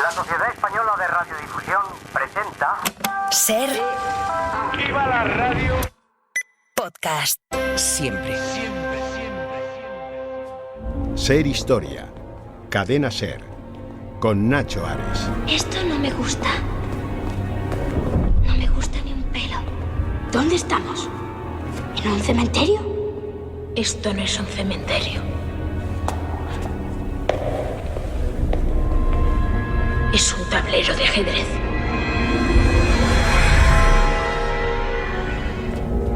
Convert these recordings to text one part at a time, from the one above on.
La Sociedad Española de Radiodifusión presenta... Ser... ¡Viva la radio! Podcast. Siempre. Ser Historia. Cadena Ser. Con Nacho Ares. Esto no me gusta. No me gusta ni un pelo. ¿Dónde estamos? ¿En un cementerio? Esto no es un cementerio. Es un tablero de ajedrez.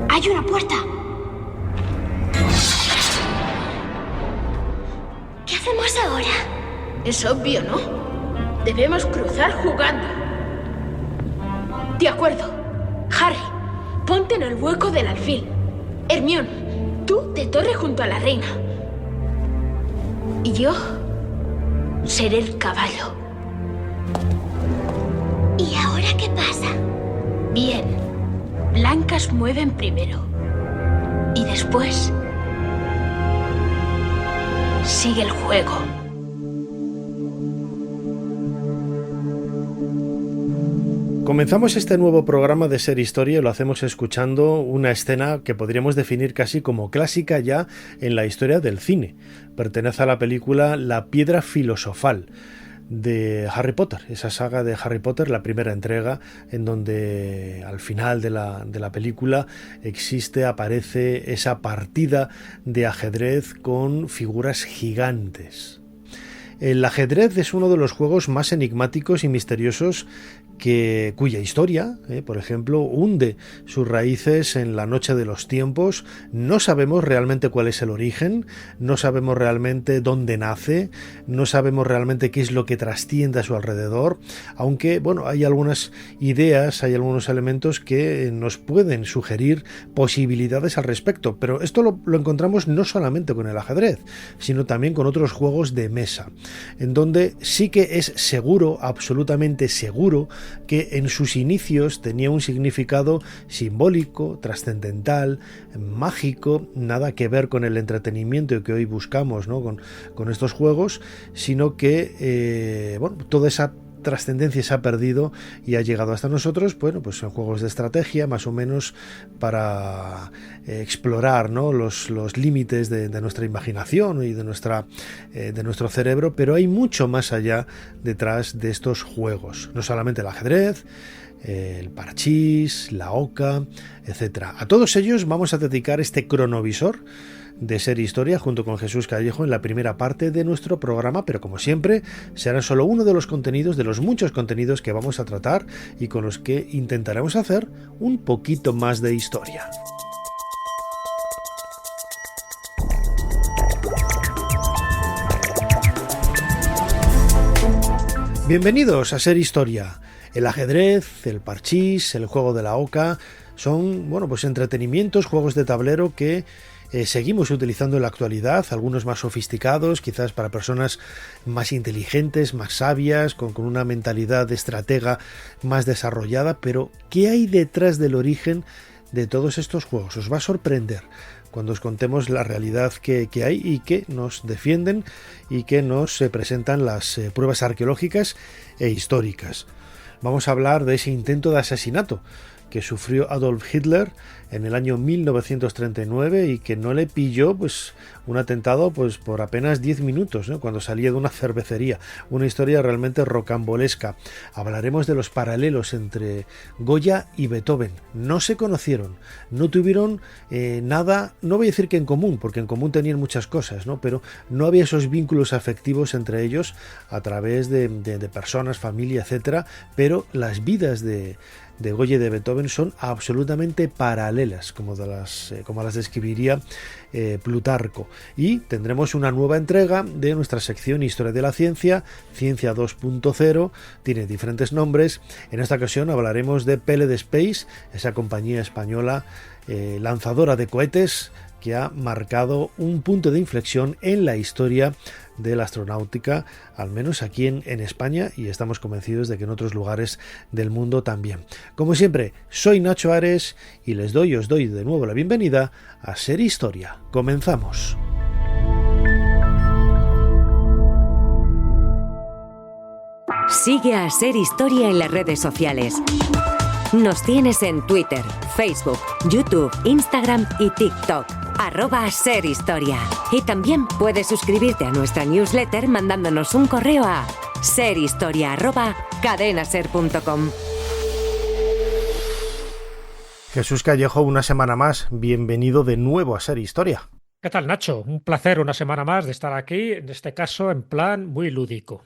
¡Hay una puerta! ¿Qué hacemos ahora? Es obvio, ¿no? Debemos cruzar jugando. De acuerdo. Harry, ponte en el hueco del alfil. Hermione, tú de torre junto a la reina. Y yo seré el caballo. ¿Y ahora qué pasa? Bien. Blancas mueven primero. Y después sigue el juego. Comenzamos este nuevo programa de Ser Historia y lo hacemos escuchando una escena que podríamos definir casi como clásica ya en la historia del cine. Pertenece a la película La Piedra Filosofal de Harry Potter, esa saga de Harry Potter, la primera entrega, en donde al final de la película aparece esa partida de ajedrez con figuras gigantes. El ajedrez es uno de los juegos más enigmáticos y misteriosos cuya historia, por ejemplo, hunde sus raíces en la noche de los tiempos. No sabemos realmente cuál es el origen, no sabemos realmente dónde nace, no sabemos realmente qué es lo que trasciende a su alrededor, aunque bueno, hay algunas ideas, hay algunos elementos que nos pueden sugerir posibilidades al respecto, pero esto lo encontramos no solamente con el ajedrez, sino también con otros juegos de mesa, en donde sí que es seguro, absolutamente seguro, que en sus inicios tenía un significado simbólico, trascendental, mágico, nada que ver con el entretenimiento que hoy buscamos, ¿no? con estos juegos, sino que toda esa trascendencia se ha perdido y ha llegado hasta nosotros, bueno, pues en juegos de estrategia, más o menos para explorar, ¿no? los límites de nuestra imaginación y de nuestro cerebro, pero hay mucho más allá detrás de estos juegos, no solamente el ajedrez, el parchís, la oca, etcétera. A todos ellos vamos a dedicar este cronovisor de Ser Historia junto con Jesús Callejo en la primera parte de nuestro programa, pero como siempre será solo uno de los contenidos, de los muchos contenidos que vamos a tratar y con los que intentaremos hacer un poquito más de historia. Bienvenidos a Ser Historia. El ajedrez, el parchís, el juego de la oca son, pues entretenimientos, juegos de tablero que seguimos utilizando en la actualidad, algunos más sofisticados, quizás para personas más inteligentes, más sabias, con una mentalidad de estratega más desarrollada, pero ¿qué hay detrás del origen de todos estos juegos? Os va a sorprender cuando os contemos la realidad que hay y que nos defienden y que nos presentan las pruebas arqueológicas e históricas. Vamos a hablar de ese intento de asesinato que sufrió Adolf Hitler en el año 1939 y que no le pilló un atentado por apenas 10 minutos, ¿no? Cuando salía de una cervecería. Una historia realmente rocambolesca. Hablaremos de los paralelos entre Goya y Beethoven. No se conocieron, no tuvieron nada, no voy a decir que en común, porque en común tenían muchas cosas, ¿no? Pero no había esos vínculos afectivos entre ellos a través de personas, familia, etcétera, pero las vidas de Goya y de Beethoven son absolutamente paralelas, como las describiría Plutarco. Y tendremos una nueva entrega de nuestra sección Historia de la Ciencia, Ciencia 2.0, tiene diferentes nombres. En esta ocasión hablaremos de Peled Space, esa compañía española lanzadora de cohetes que ha marcado un punto de inflexión en la historia de la astronáutica, al menos aquí en España, y estamos convencidos de que en otros lugares del mundo también. Como siempre, soy Nacho Ares y os doy de nuevo la bienvenida a Ser Historia. Comenzamos. Sigue a Ser Historia en las redes sociales. Nos tienes en Twitter, Facebook, YouTube, Instagram y TikTok. @serhistoria. Y también puedes suscribirte a nuestra newsletter mandándonos un correo a serhistoria@cadenaser.com. Jesús Callejo, una semana más. Bienvenido de nuevo a Ser Historia. ¿Qué tal, Nacho? Un placer una semana más de estar aquí, en este caso en plan muy lúdico.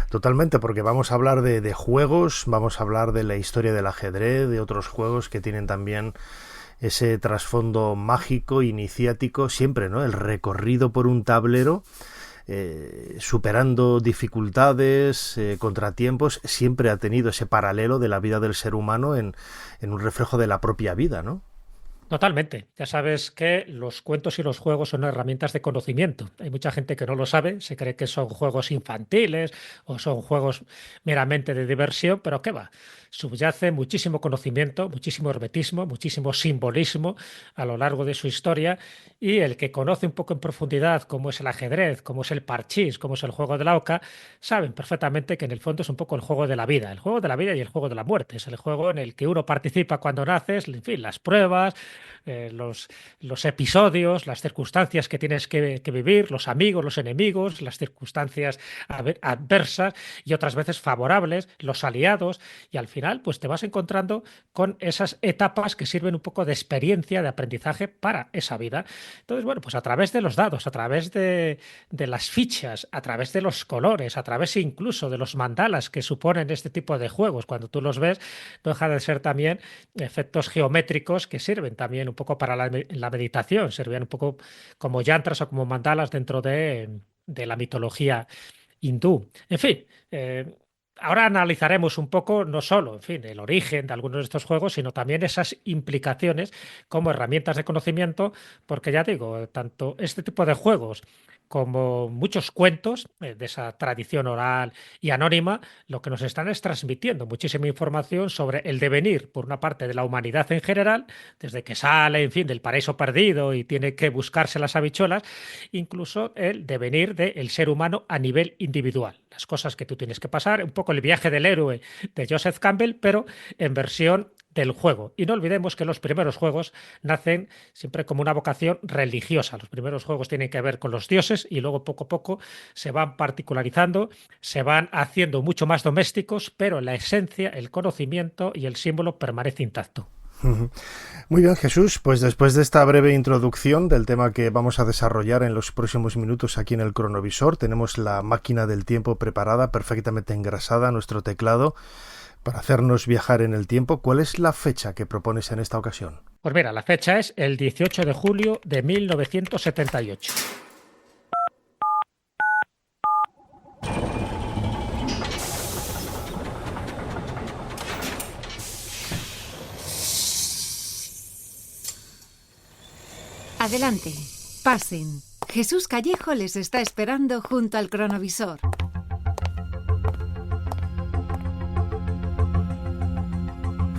Totalmente, porque vamos a hablar de juegos, vamos a hablar de la historia del ajedrez, de otros juegos que tienen también ese trasfondo mágico, iniciático, siempre, ¿no? El recorrido por un tablero, superando dificultades, contratiempos, siempre ha tenido ese paralelo de la vida del ser humano en un reflejo de la propia vida, ¿no? Totalmente. Ya sabes que los cuentos y los juegos son herramientas de conocimiento. Hay mucha gente que no lo sabe, se cree que son juegos infantiles o son juegos meramente de diversión, pero ¿qué va? Subyace muchísimo conocimiento, muchísimo hermetismo, muchísimo simbolismo a lo largo de su historia, y el que conoce un poco en profundidad cómo es el ajedrez, cómo es el parchís, cómo es el juego de la oca, saben perfectamente que en el fondo es un poco el juego de la vida y el juego de la muerte. Es el juego en el que uno participa cuando naces, en fin, las pruebas, los episodios, las circunstancias que tienes que vivir, los amigos, los enemigos, las circunstancias adversas y otras veces favorables, los aliados, y al final pues te vas encontrando con esas etapas que sirven un poco de experiencia, de aprendizaje para esa vida. Entonces, bueno, pues a través de los dados, a través de las fichas, a través de los colores, a través incluso de los mandalas que suponen este tipo de juegos, cuando tú los ves, no deja de ser también efectos geométricos que sirven también un poco para la meditación, servían un poco como yantras o como mandalas dentro de la mitología hindú. En fin, ahora analizaremos un poco no solo, en fin, el origen de algunos de estos juegos, sino también esas implicaciones como herramientas de conocimiento, porque ya digo, tanto este tipo de juegos como muchos cuentos de esa tradición oral y anónima, lo que nos están es transmitiendo muchísima información sobre el devenir, por una parte, de la humanidad en general, desde que sale, en fin, del paraíso perdido y tiene que buscarse las habichuelas, incluso el devenir del ser humano a nivel individual. Las cosas que tú tienes que pasar, un poco el viaje del héroe de Joseph Campbell, pero en versión del juego. Y no olvidemos que los primeros juegos nacen siempre como una vocación religiosa. Los primeros juegos tienen que ver con los dioses y luego poco a poco se van particularizando, se van haciendo mucho más domésticos, pero la esencia, el conocimiento y el símbolo permanece intacto. Muy bien, Jesús, pues después de esta breve introducción del tema que vamos a desarrollar en los próximos minutos aquí en el cronovisor, tenemos la máquina del tiempo preparada, perfectamente engrasada, nuestro teclado, para hacernos viajar en el tiempo. ¿Cuál es la fecha que propones en esta ocasión? Pues mira, la fecha es el 18 de julio de 1978. Adelante, pasen. Jesús Callejo les está esperando junto al cronovisor.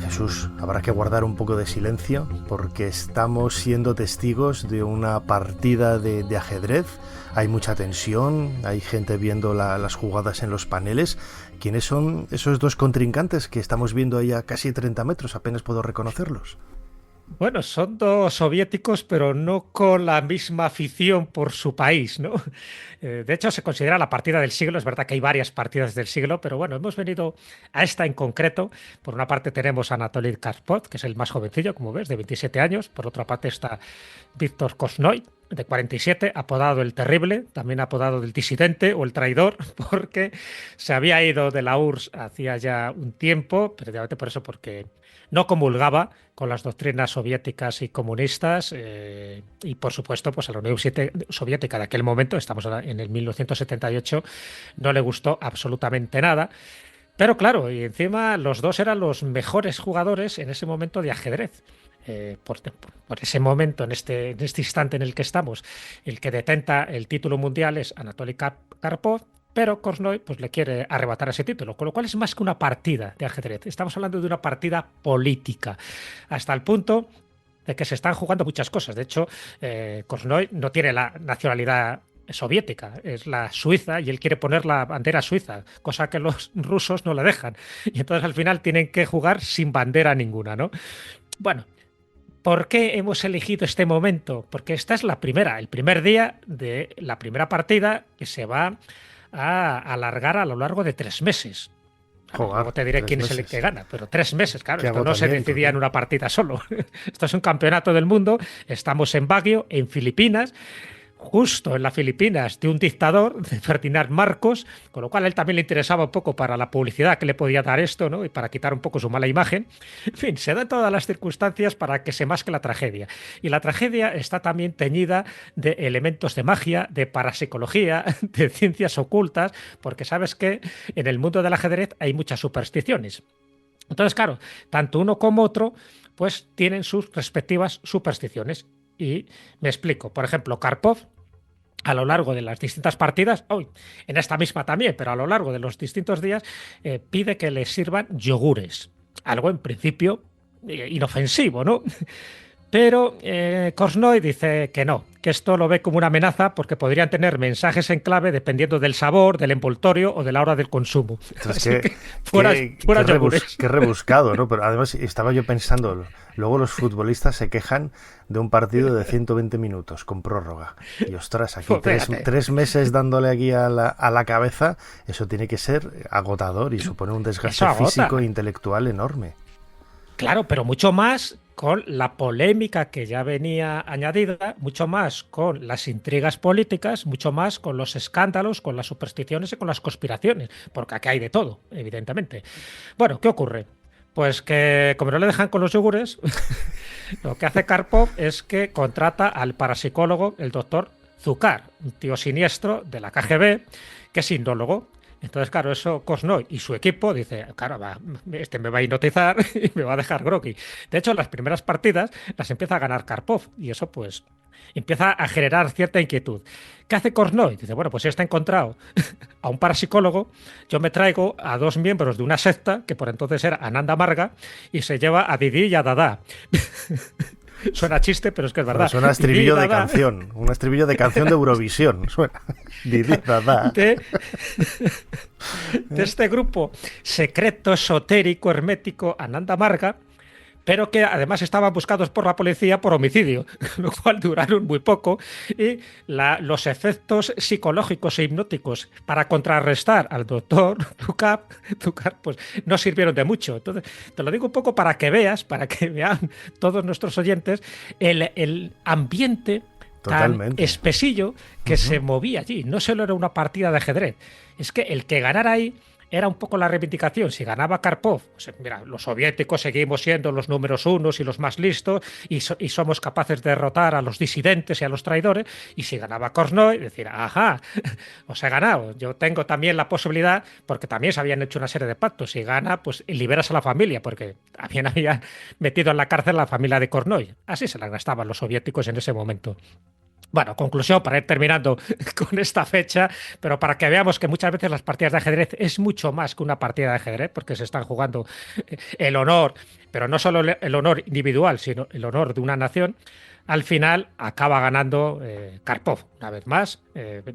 Jesús, habrá que guardar un poco de silencio porque estamos siendo testigos de una partida de ajedrez. Hay mucha tensión, hay gente viendo las jugadas en los paneles. ¿Quiénes son esos dos contrincantes que estamos viendo ahí a casi 30 metros? Apenas puedo reconocerlos. Bueno, son dos soviéticos, pero no con la misma afición por su país, ¿no? De hecho, se considera la partida del siglo. Es verdad que hay varias partidas del siglo, pero bueno, hemos venido a esta en concreto. Por una parte tenemos a Anatoly Karpov, que es el más jovencillo, como ves, de 27 años. Por otra parte está Víctor Korchnoi, de 47, apodado el Terrible, también apodado el Disidente o el Traidor, porque se había ido de la URSS hacía ya un tiempo, precisamente por eso, porque no comulgaba con las doctrinas soviéticas y comunistas, y por supuesto pues a la Unión Soviética de aquel momento, estamos en el 1978, no le gustó absolutamente nada. Pero claro, y encima los dos eran los mejores jugadores en ese momento de ajedrez. Por ese momento, en este instante en el que estamos, el que detenta el título mundial es Anatoly Karpov, pero Korchnoi pues le quiere arrebatar ese título, con lo cual es más que una partida de ajedrez. Estamos hablando de una partida política, hasta el punto de que se están jugando muchas cosas. De hecho, Korchnoi no tiene la nacionalidad soviética, es la Suiza, y él quiere poner la bandera suiza, cosa que los rusos no le dejan. Y entonces al final tienen que jugar sin bandera ninguna, ¿no? Bueno, ¿por qué hemos elegido este momento? Porque esta es el primer día de la primera partida que se va a alargar a lo largo de 3 meses. Luego te diré quién es el que gana, pero 3 meses, claro, esto no se decidía en una partida solo. Esto es un campeonato del mundo, estamos en Baguio, en Filipinas, justo en las Filipinas de un dictador, de Ferdinand Marcos, con lo cual a él también le interesaba un poco para la publicidad que le podía dar esto, ¿no? Y para quitar un poco su mala imagen. En fin, se dan todas las circunstancias para que se masque la tragedia. Y la tragedia está también teñida de elementos de magia, de parapsicología, de ciencias ocultas, porque sabes que en el mundo del ajedrez hay muchas supersticiones. Entonces, claro, tanto uno como otro pues tienen sus respectivas supersticiones. Y me explico. Por ejemplo, Karpov, a lo largo de las distintas partidas, hoy en esta misma también, pero a lo largo de los distintos días, pide que le sirvan yogures. Algo en principio inofensivo, ¿no? Pero Korchnoi dice que no, que esto lo ve como una amenaza porque podrían tener mensajes en clave dependiendo del sabor, del envoltorio o de la hora del consumo. Entonces, fuera yogures. Qué rebuscado, ¿no? Pero además estaba yo pensando, luego los futbolistas se quejan de un partido de 120 minutos con prórroga. Y ostras, aquí tres meses dándole aquí a la cabeza, eso tiene que ser agotador y supone un desgaste físico e intelectual enorme. Claro, pero mucho más con la polémica que ya venía añadida, mucho más con las intrigas políticas, mucho más con los escándalos, con las supersticiones y con las conspiraciones, porque aquí hay de todo, evidentemente. Bueno, ¿qué ocurre? Pues que como no le dejan con los yogures, lo que hace Karpov es que contrata al parapsicólogo, el doctor Zucar, un tío siniestro de la KGB, que es hipnólogo. Entonces, claro, eso Korchnoi y su equipo dice, claro, este me va a hipnotizar y me va a dejar groggy. De hecho, las primeras partidas las empieza a ganar Karpov y eso pues empieza a generar cierta inquietud. ¿Qué hace Korchnoi? Dice, bueno, pues si está encontrado a un parapsicólogo, yo me traigo a 2 miembros de una secta, que por entonces era Ananda Marga, y se lleva a Didi y a Dada. Suena chiste, pero es que es verdad. Suena estribillo de canción, un estribillo de canción de Eurovisión. Suena. Didi, Dada. De este grupo secreto, esotérico, hermético, Ananda Marga, pero que además estaban buscados por la policía por homicidio, lo cual duraron muy poco, y los efectos psicológicos e hipnóticos para contrarrestar al doctor Zucar pues no sirvieron de mucho. Entonces, te lo digo un poco para que vean todos nuestros oyentes el ambiente tan espesillo que se movía allí. No solo era una partida de ajedrez, es que el que ganara ahí era un poco la reivindicación. Si ganaba Karpov, pues mira, los soviéticos seguimos siendo los números unos y los más listos y somos capaces de derrotar a los disidentes y a los traidores. Y si ganaba Korchnoi, decir, ajá, os he ganado. Yo tengo también la posibilidad, porque también se habían hecho una serie de pactos. Si gana, pues liberas a la familia, porque también habían metido en la cárcel a la familia de Korchnoi. Así se la gastaban los soviéticos en ese momento. Bueno, conclusión, para ir terminando con esta fecha, pero para que veamos que muchas veces las partidas de ajedrez es mucho más que una partida de ajedrez, porque se están jugando el honor, pero no solo el honor individual, sino el honor de una nación. Al final acaba ganando Karpov, una vez más.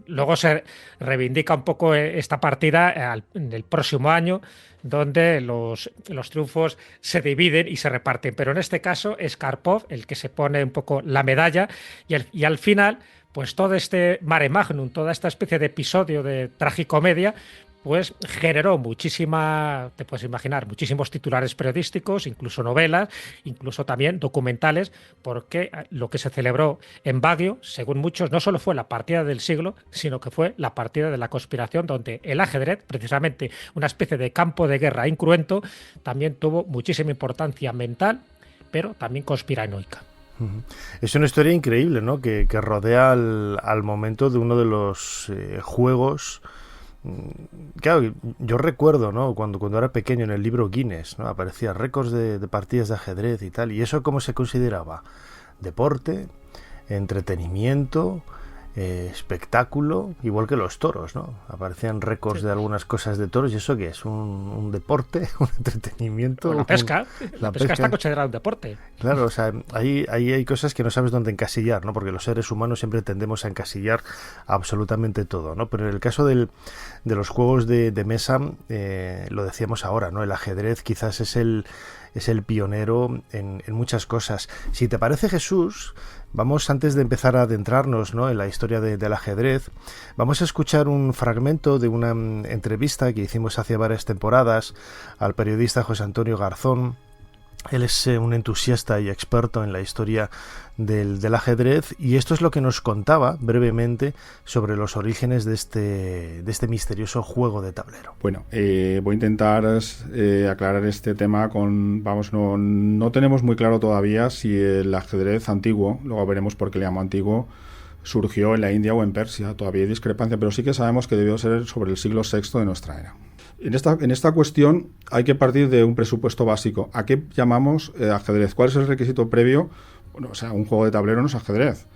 Luego se reivindica un poco esta partida en el próximo año, donde los triunfos se dividen y se reparten. Pero en este caso es Karpov el que se pone un poco la medalla y al final, pues todo este mare magnum, toda esta especie de episodio de tragicomedia, pues generó te puedes imaginar, muchísimos titulares periodísticos, incluso novelas, incluso también documentales, porque lo que se celebró en Baguio, según muchos, no solo fue la partida del siglo, sino que fue la partida de la conspiración, donde el ajedrez, precisamente una especie de campo de guerra incruento, también tuvo muchísima importancia mental, pero también conspiranoica. Es una historia increíble, ¿no? Que rodea al momento de uno de los juegos. Claro, yo recuerdo, ¿no? Cuando era pequeño en el libro Guinness, ¿no? Aparecía récords de partidas de ajedrez y tal. ¿Y eso cómo se consideraba? Deporte, entretenimiento, espectáculo, igual que los toros, ¿no? Aparecían récords de algunas cosas de toros, y eso que es un deporte, un entretenimiento. La pesca. La pesca está considerada un deporte. Claro, o sea, ahí hay cosas que no sabes dónde encasillar, ¿no? Porque los seres humanos siempre tendemos a encasillar absolutamente todo, ¿no? Pero en el caso de los juegos de mesa, lo decíamos ahora, ¿no? El ajedrez quizás es el pionero en muchas cosas. Si te parece, Jesús, vamos, antes de empezar a adentrarnos, ¿no?, en la historia del ajedrez, vamos a escuchar un fragmento de una entrevista que hicimos hace varias temporadas al periodista José Antonio Garzón. Él es un entusiasta y experto en la historia del ajedrez, y esto es lo que nos contaba brevemente sobre los orígenes de este misterioso juego de tablero. Bueno, voy a intentar aclarar este tema no tenemos muy claro todavía si el ajedrez antiguo, luego veremos por qué le llamo antiguo, surgió en la India o en Persia. Todavía hay discrepancia, pero sí que sabemos que debió ser sobre el siglo VI de nuestra era. En esta cuestión hay que partir de un presupuesto básico. ¿A qué llamamos ajedrez? ¿Cuál es el requisito previo? Bueno, o sea, un juego de tablero no es ajedrez.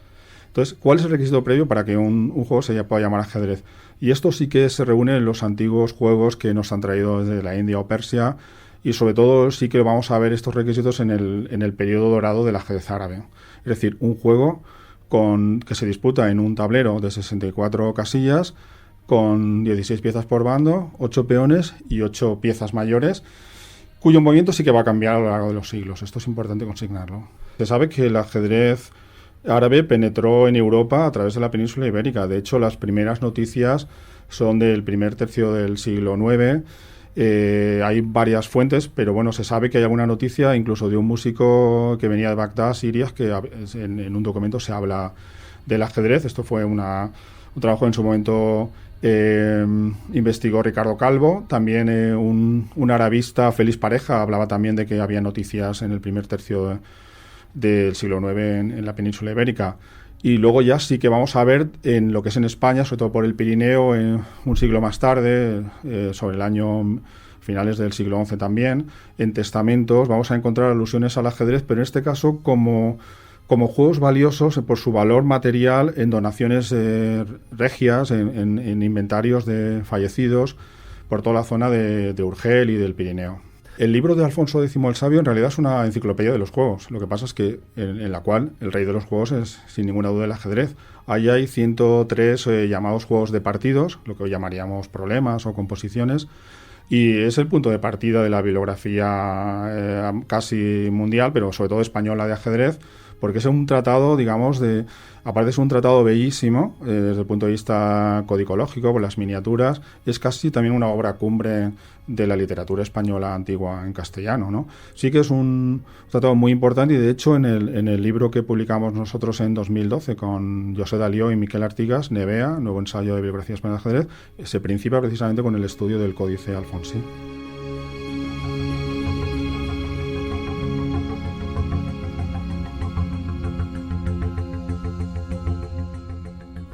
Entonces, ¿cuál es el requisito previo para que un juego se pueda llamar ajedrez? Y esto sí que se reúne en los antiguos juegos que nos han traído desde la India o Persia, y sobre todo sí que vamos a ver estos requisitos en el periodo dorado del ajedrez árabe. Es decir, un juego que se disputa en un tablero de 64 casillas, con 16 piezas por bando, 8 peones y 8 piezas mayores, cuyo movimiento sí que va a cambiar a lo largo de los siglos. Esto es importante consignarlo. Se sabe que el ajedrez árabe penetró en Europa a través de la península ibérica. De hecho, las primeras noticias son del primer tercio del siglo IX. Hay varias fuentes, pero bueno, se sabe que hay alguna noticia incluso de un músico que venía de Bagdad, Siria, que en un documento se habla del ajedrez. Esto fue un trabajo en su momento investigó Ricardo Calvo. También un arabista, Félix Pareja, hablaba también de que había noticias en el primer tercio del siglo IX en la península ibérica. Y luego ya sí que vamos a ver en lo que es en España, sobre todo por el Pirineo, un siglo más tarde, sobre el año finales del siglo XI también, en testamentos vamos a encontrar alusiones al ajedrez, pero en este caso como juegos valiosos por su valor material en donaciones regias, en inventarios de fallecidos por toda la zona de Urgel y del Pirineo. El libro de Alfonso X el Sabio en realidad es una enciclopedia de los juegos. Lo que pasa es que en la cual el rey de los juegos es sin ninguna duda el ajedrez. Ahí hay 103 llamados juegos de partidos, lo que hoy llamaríamos problemas o composiciones, y es el punto de partida de la bibliografía casi mundial, pero sobre todo española, de ajedrez, porque es un tratado, digamos, aparte es un tratado bellísimo desde el punto de vista codicológico, por las miniaturas, es casi también una obra cumbre de la literatura española antigua en castellano, ¿no? Sí que es un tratado muy importante, y de hecho en el libro que publicamos nosotros en 2012 con José Dalió y Miquel Artigas, Nevea, nuevo ensayo de bibliografía española de ajedrez, se principia precisamente con el estudio del Códice Alfonsí.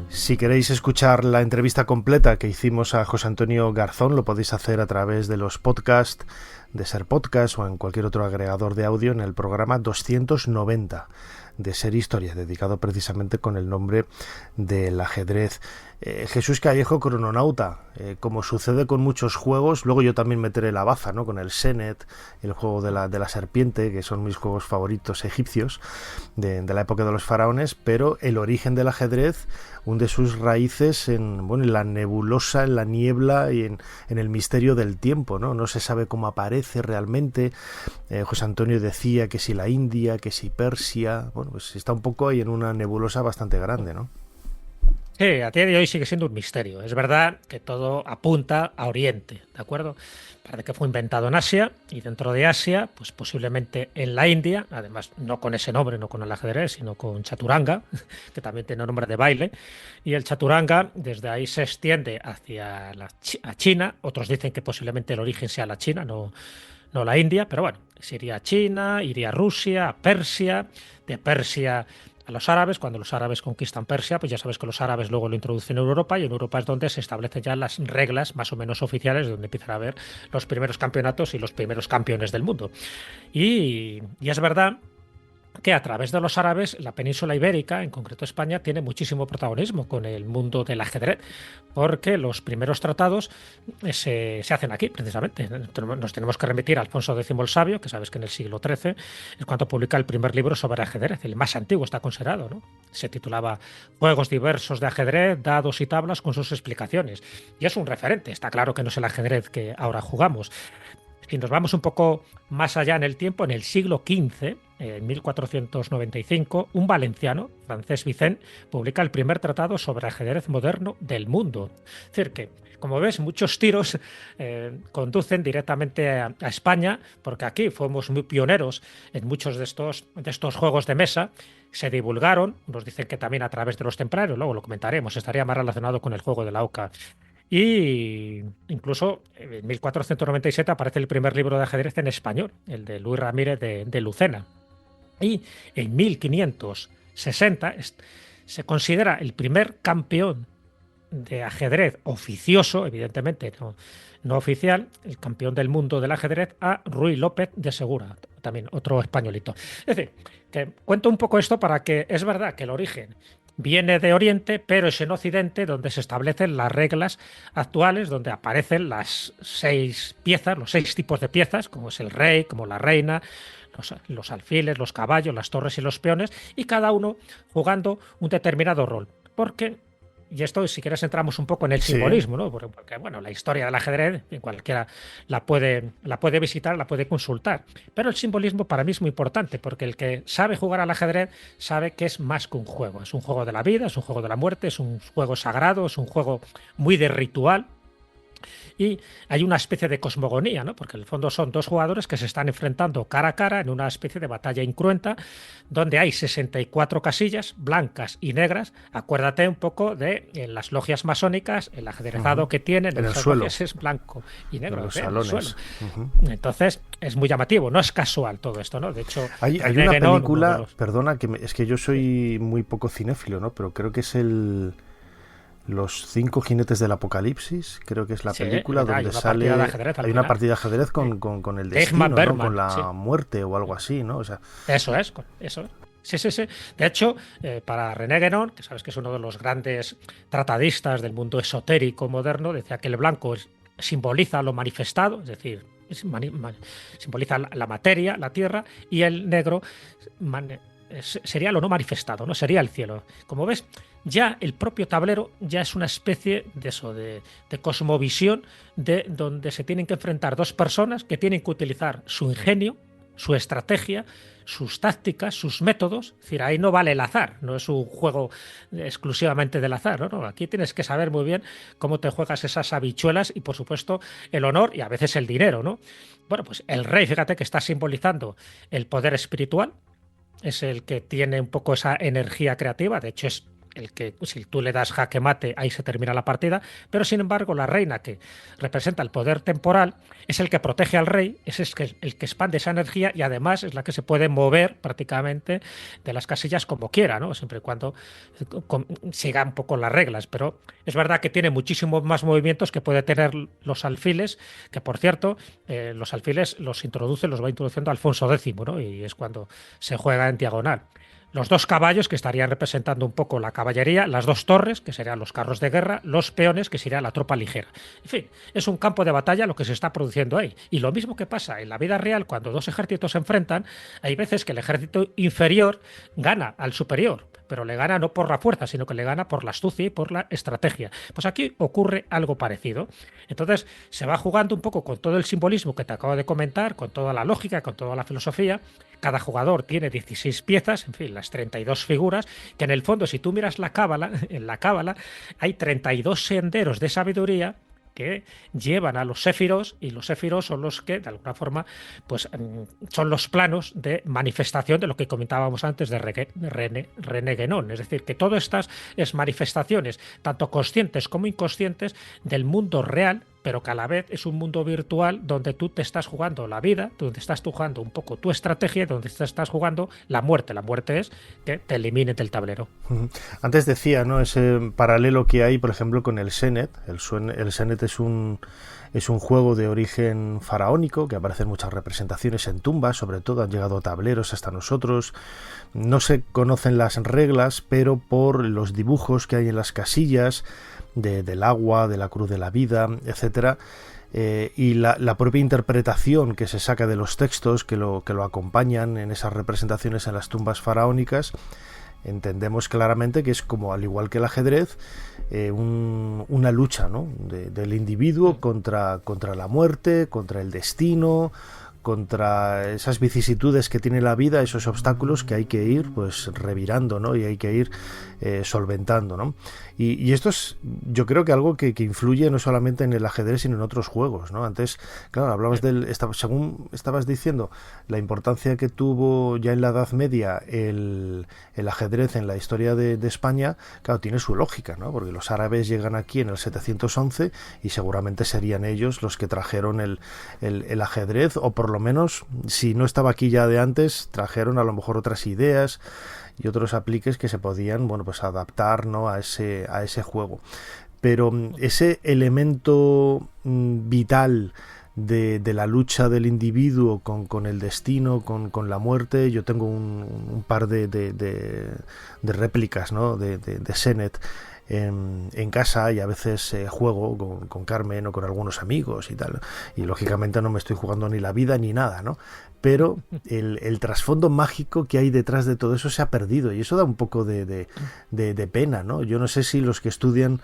Si queréis escuchar la entrevista completa que hicimos a José Antonio Garzón, lo podéis hacer a través de los podcasts de Ser Podcast o en cualquier otro agregador de audio en el programa 290 de Ser Historia, dedicado precisamente con el nombre del ajedrez. Jesús Callejo, crononauta, como sucede con muchos juegos, luego yo también meteré la baza, ¿no?, con el Senet, el juego de la serpiente, que son mis juegos favoritos egipcios de la época de los faraones, pero el origen del ajedrez hunde sus raíces en la nebulosa, en la niebla y en el misterio del tiempo, ¿no? No se sabe cómo aparece realmente. José Antonio decía que si la India, que si Persia, bueno, pues está un poco ahí en una nebulosa bastante grande, ¿no? Sí, a día de hoy sigue siendo un misterio. Es verdad que todo apunta a Oriente, ¿de acuerdo? Parece que fue inventado en Asia, y dentro de Asia, pues posiblemente en la India, además no con ese nombre, no con el ajedrez, sino con chaturanga, que también tiene nombre de baile, y el chaturanga desde ahí se extiende hacia a China. Otros dicen que posiblemente el origen sea la China, no la India, pero bueno, se iría a China, iría a Rusia, a Persia, de Persia a los árabes. Cuando los árabes conquistan Persia, pues ya sabes que los árabes luego lo introducen en Europa, y en Europa es donde se establecen ya las reglas más o menos oficiales, donde empiezan a haber los primeros campeonatos y los primeros campeones del mundo. Y es verdad que a través de los árabes la península ibérica, en concreto España, tiene muchísimo protagonismo con el mundo del ajedrez, porque los primeros tratados se hacen aquí, precisamente. Nos tenemos que remitir a Alfonso X el Sabio, que sabes que en el siglo XIII es cuando publica el primer libro sobre ajedrez, el más antiguo está considerado, ¿no? Se titulaba Juegos diversos de ajedrez, dados y tablas con sus explicaciones. Y es un referente, está claro que no es el ajedrez que ahora jugamos. Si nos vamos un poco más allá en el tiempo, en el siglo XV, en 1495, un valenciano, Francesc Vicent, publica el primer tratado sobre ajedrez moderno del mundo. Es decir, que, como ves, muchos tiros conducen directamente a España, porque aquí fuimos muy pioneros en muchos de estos juegos de mesa. Se divulgaron, nos dicen que también a través de los templarios, luego lo comentaremos, estaría más relacionado con el juego de la oca. Y incluso en 1497 aparece el primer libro de ajedrez en español, el de Luis Ramírez de Lucena. Y en 1560 se considera el primer campeón de ajedrez oficioso, evidentemente no oficial, el campeón del mundo del ajedrez, a Ruy López de Segura, también otro españolito. Es decir, que cuento un poco esto para que es verdad que el origen viene de Oriente, pero es en Occidente donde se establecen las reglas actuales, donde aparecen las 6 piezas, los 6 tipos de piezas, como es el rey, como la reina, los alfiles, los caballos, las torres y los peones, y cada uno jugando un determinado rol. Porque, y esto si quieres entramos un poco en el simbolismo, ¿no? Porque bueno, la historia del ajedrez, cualquiera la puede visitar, la puede consultar. Pero el simbolismo para mí es muy importante, porque el que sabe jugar al ajedrez sabe que es más que un juego. Es un juego de la vida, es un juego de la muerte, es un juego sagrado, es un juego muy de ritual. Y hay una especie de cosmogonía, ¿no? Porque en el fondo son 2 jugadores que se están enfrentando cara a cara en una especie de batalla incruenta, donde hay 64 casillas blancas y negras. Acuérdate un poco de las logias masónicas, el ajedrezado que tienen, en el suelo es blanco y negro. En los salones. Entonces es muy llamativo, no es casual todo esto, ¿no? De hecho, hay una película, perdona, es que yo soy muy poco cinéfilo, ¿no? Pero creo que es Los 5 jinetes del apocalipsis, creo que es la película donde sale. Hay una partida de ajedrez con el destino, ¿no? Con la muerte o algo así, ¿no? O sea, eso es. Sí. De hecho, para René Guénon, que sabes que es uno de los grandes tratadistas del mundo esotérico moderno, decía que el blanco simboliza lo manifestado, es decir, simboliza la materia, la tierra, y el negro sería lo no manifestado, ¿no? Sería el cielo. Como ves, ya el propio tablero ya es una especie de eso, de cosmovisión, de donde se tienen que enfrentar 2 personas que tienen que utilizar su ingenio, su estrategia, sus tácticas, sus métodos. Es decir, ahí no vale el azar, no es un juego exclusivamente del azar, ¿no? Aquí tienes que saber muy bien cómo te juegas esas habichuelas y, por supuesto, el honor y a veces el dinero, ¿no? Bueno, pues el rey, fíjate que está simbolizando el poder espiritual, es el que tiene un poco esa energía creativa, de hecho es el que, si tú le das jaque mate, ahí se termina la partida, pero sin embargo la reina, que representa el poder temporal, es el que protege al rey, es el que expande esa energía y además es la que se puede mover prácticamente de las casillas como quiera, ¿no? Siempre y cuando siga un poco las reglas, pero es verdad que tiene muchísimos más movimientos que puede tener los alfiles, que por cierto, los alfiles los va introduciendo Alfonso X, ¿no? Y es cuando se juega en diagonal. Los 2 caballos, que estarían representando un poco la caballería, las 2 torres, que serían los carros de guerra, los peones, que sería la tropa ligera. En fin, es un campo de batalla lo que se está produciendo ahí. Y lo mismo que pasa en la vida real, cuando 2 ejércitos se enfrentan, hay veces que el ejército inferior gana al superior, pero le gana no por la fuerza, sino que le gana por la astucia y por la estrategia. Pues aquí ocurre algo parecido. Entonces se va jugando un poco con todo el simbolismo que te acabo de comentar, con toda la lógica, con toda la filosofía. Cada jugador tiene 16 piezas, en fin, las 32 figuras, que en el fondo, si tú miras en la cábala hay 32 senderos de sabiduría que llevan a los séfiros, y los séfiros son los que, de alguna forma, pues son los planos de manifestación de lo que comentábamos antes de René Guénon. Es decir, que todas estas es manifestaciones, tanto conscientes como inconscientes, del mundo real, pero que a la vez es un mundo virtual donde tú te estás jugando la vida, donde estás tú jugando un poco tu estrategia, donde te estás jugando la muerte. La muerte es que te eliminen del tablero. Antes decía, ¿no?, ese paralelo que hay, por ejemplo, con el Senet. El Senet es Es un juego de origen faraónico, que aparecen muchas representaciones en tumbas, sobre todo han llegado tableros hasta nosotros. No se conocen las reglas, pero por los dibujos que hay en las casillas del agua, de la cruz de la vida, etcétera, y la propia interpretación que se saca de los textos que lo acompañan en esas representaciones en las tumbas faraónicas, entendemos claramente que es como, al igual que el ajedrez, una lucha, ¿no?, del individuo contra la muerte, contra el destino, contra esas vicisitudes que tiene la vida, esos obstáculos que hay que ir pues revirando, ¿no?, y hay que ir solventando, ¿no? Y esto es, yo creo que algo que influye no solamente en el ajedrez, sino en otros juegos, ¿no? Antes, claro, hablabas según estabas diciendo, la importancia que tuvo ya en la Edad Media el ajedrez en la historia de España, claro, tiene su lógica, ¿no? Porque los árabes llegan aquí en el 711 y seguramente serían ellos los que trajeron el ajedrez, o por lo menos, si no estaba aquí ya de antes, trajeron a lo mejor otras ideas y otros apliques que se podían, bueno, pues adaptar, ¿no?, a ese juego. Pero ese elemento vital de la lucha del individuo con el destino, con la muerte, yo tengo un par de réplicas, ¿no?, de Senet en casa, y a veces juego con Carmen o con algunos amigos y tal, y lógicamente no me estoy jugando ni la vida ni nada, ¿no? Pero el trasfondo mágico que hay detrás de todo eso se ha perdido, y eso da un poco de pena, ¿no? Yo no sé si los que estudian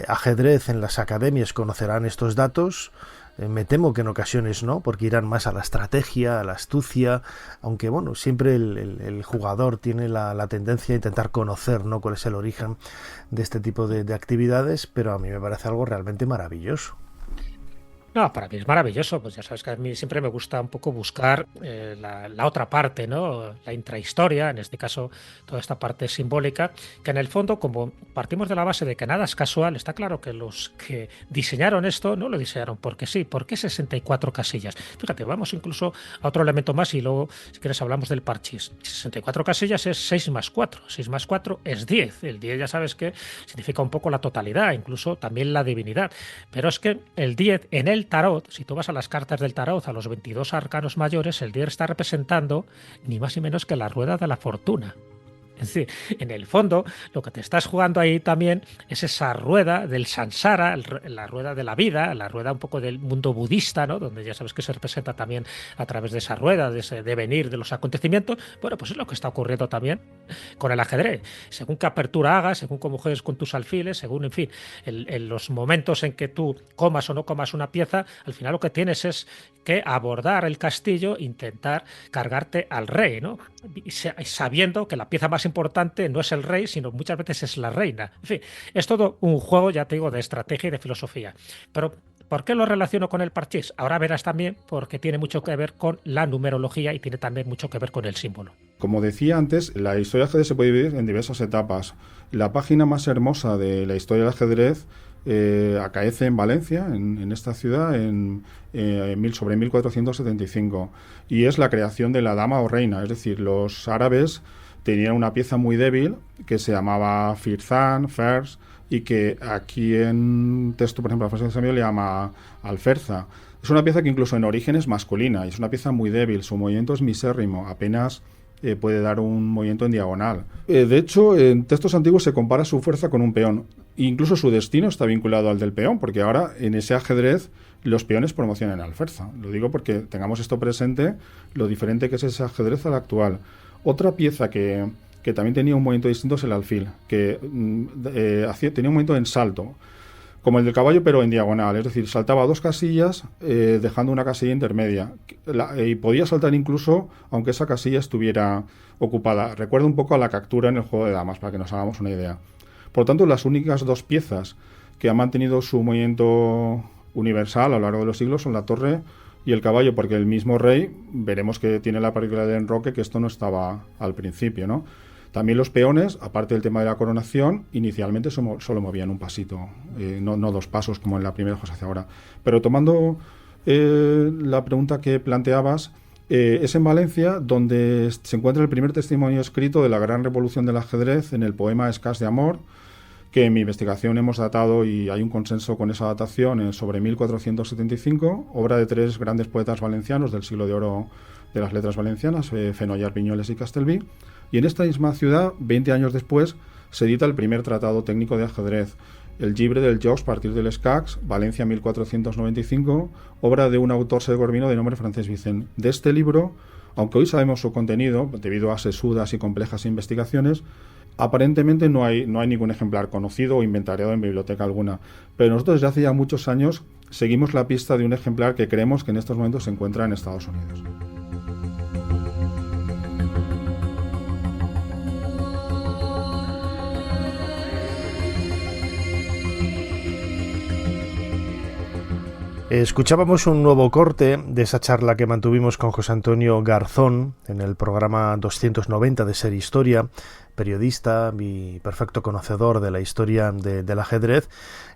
ajedrez en las academias conocerán estos datos. Me temo que en ocasiones no, porque irán más a la estrategia, a la astucia, aunque bueno, siempre el jugador tiene la tendencia a intentar conocer, ¿no?, cuál es el origen de este tipo de actividades, pero a mí me parece algo realmente maravilloso. No, para mí es maravilloso, pues ya sabes que a mí siempre me gusta un poco buscar la otra parte, ¿no? La intrahistoria, en este caso toda esta parte simbólica, que en el fondo, como partimos de la base de que nada es casual, está claro que los que diseñaron esto no lo diseñaron porque sí. ¿Por qué 64 casillas? Fíjate, vamos incluso a otro elemento más y luego, si quieres, hablamos del parchís. 64 casillas es 6 más 4, 6 más 4 es 10, el 10 ya sabes que significa un poco la totalidad, incluso también la divinidad, pero es que el 10 en el tarot, si tú vas a las cartas del tarot, a los 22 arcanos mayores, el 10 está representando ni más ni menos que la rueda de la fortuna. Es decir, en el fondo, lo que te estás jugando ahí también es esa rueda del samsara, la rueda de la vida, la rueda un poco del mundo budista, ¿no?, donde ya sabes que se representa también a través de esa rueda, de ese devenir de los acontecimientos. Bueno, pues es lo que está ocurriendo también con el ajedrez. Según qué apertura hagas, según cómo juegues con tus alfiles, según, en fin, en los momentos en que tú comas o no comas una pieza, al final lo que tienes es que abordar el castillo, intentar cargarte al rey, ¿no?, y sabiendo que la pieza más importante no es el rey, sino muchas veces es la reina. En fin, es todo un juego, ya te digo, de estrategia y de filosofía. Pero ¿por qué lo relaciono con el parchís? Ahora verás también porque tiene mucho que ver con la numerología y tiene también mucho que ver con el símbolo. Como decía antes, la historia del ajedrez se puede dividir en diversas etapas. La página más hermosa de la historia del ajedrez acaece en Valencia, en esta ciudad, sobre 1475, y es la creación de la dama o reina. Es decir, los árabes tenían una pieza muy débil que se llamaba Firzan, Fers, y que aquí en texto, por ejemplo, Alfonso de le llama Alferza. Es una pieza que incluso en origen es masculina, y es una pieza muy débil, su movimiento es misérrimo, apenas puede dar un movimiento en diagonal. De hecho, en textos antiguos se compara su fuerza con un peón. Incluso su destino está vinculado al del peón, porque ahora en ese ajedrez los peones promocionan al Alferza. Lo digo porque tengamos esto presente, lo diferente que es ese ajedrez al actual. Otra pieza que también tenía un movimiento distinto es el alfil, que tenía un movimiento en salto, como el del caballo, pero en diagonal. Es decir, saltaba 2 casillas, dejando una casilla intermedia. Y podía saltar incluso aunque esa casilla estuviera ocupada. Recuerda un poco a la captura en el juego de damas, para que nos hagamos una idea. Por lo tanto, las únicas 2 piezas que han mantenido su movimiento universal a lo largo de los siglos son la torre y el caballo, porque el mismo rey, veremos que tiene la particularidad de enroque, que esto no estaba al principio, ¿no? También los peones, aparte del tema de la coronación, inicialmente solo movían un pasito, no 2 pasos como en la primera que se hace ahora. Pero tomando la pregunta que planteabas, es en Valencia donde se encuentra el primer testimonio escrito de la gran revolución del ajedrez en el poema Escàs de Amor, que en mi investigación hemos datado, y hay un consenso con esa datación, sobre 1475, obra de 3 grandes poetas valencianos del siglo de oro de las letras valencianas, Fenollar, Viñoles y Castelví, y en esta misma ciudad, 20 años después, se edita el primer tratado técnico de ajedrez, el Llibre del Jocs partir del Escacs, Valencia 1495, obra de un autor segorvino de nombre Francesc Vicent. De este libro, aunque hoy sabemos su contenido, debido a sesudas y complejas investigaciones, aparentemente no hay ningún ejemplar conocido o inventariado en biblioteca alguna, pero nosotros desde hace ya muchos años seguimos la pista de un ejemplar que creemos que en estos momentos se encuentra en Estados Unidos. Escuchábamos un nuevo corte de esa charla que mantuvimos con José Antonio Garzón en el programa 290 de Ser Historia, periodista y perfecto conocedor de la historia del ajedrez,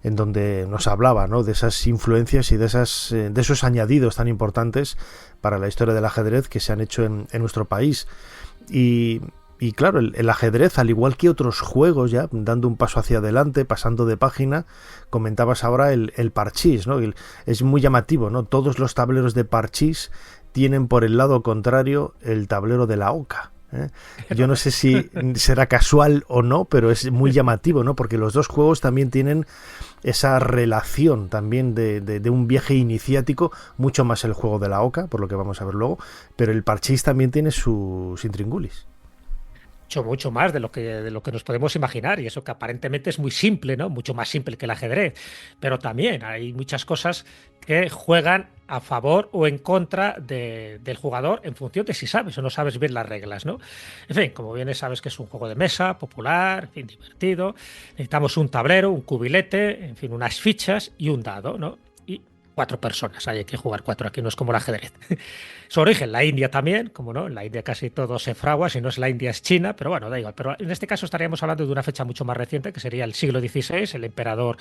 en donde nos hablaba, ¿no?, de esas influencias y de esos añadidos tan importantes para la historia del ajedrez que se han hecho en nuestro país. Y claro, el ajedrez, al igual que otros juegos, ya dando un paso hacia adelante, pasando de página, comentabas ahora el parchís, ¿no? Es muy llamativo, ¿no? Todos los tableros de parchís tienen por el lado contrario el tablero de la oca, ¿eh? Yo no sé si será casual o no, pero es muy llamativo, ¿no? Porque los dos juegos también tienen esa relación también de un viaje iniciático, mucho más el juego de la oca, por lo que vamos a ver luego, pero el parchís también tiene sus intríngulis. Mucho más de lo que nos podemos imaginar, y eso que aparentemente es muy simple, ¿no? Mucho más simple que el ajedrez, pero también hay muchas cosas que juegan a favor o en contra del jugador en función de si sabes o no sabes bien las reglas, ¿no? En fin, como bien sabes que es un juego de mesa, popular, en fin, divertido. Necesitamos un tablero, un cubilete, en fin, unas fichas y un dado, ¿no? 4 personas, hay que jugar 4, aquí no es como el ajedrez. Su origen, la India también, como no, en la India casi todo se fragua, si no es la India es China, pero bueno, da igual. Pero en este caso estaríamos hablando de una fecha mucho más reciente, que sería el siglo XVI, el emperador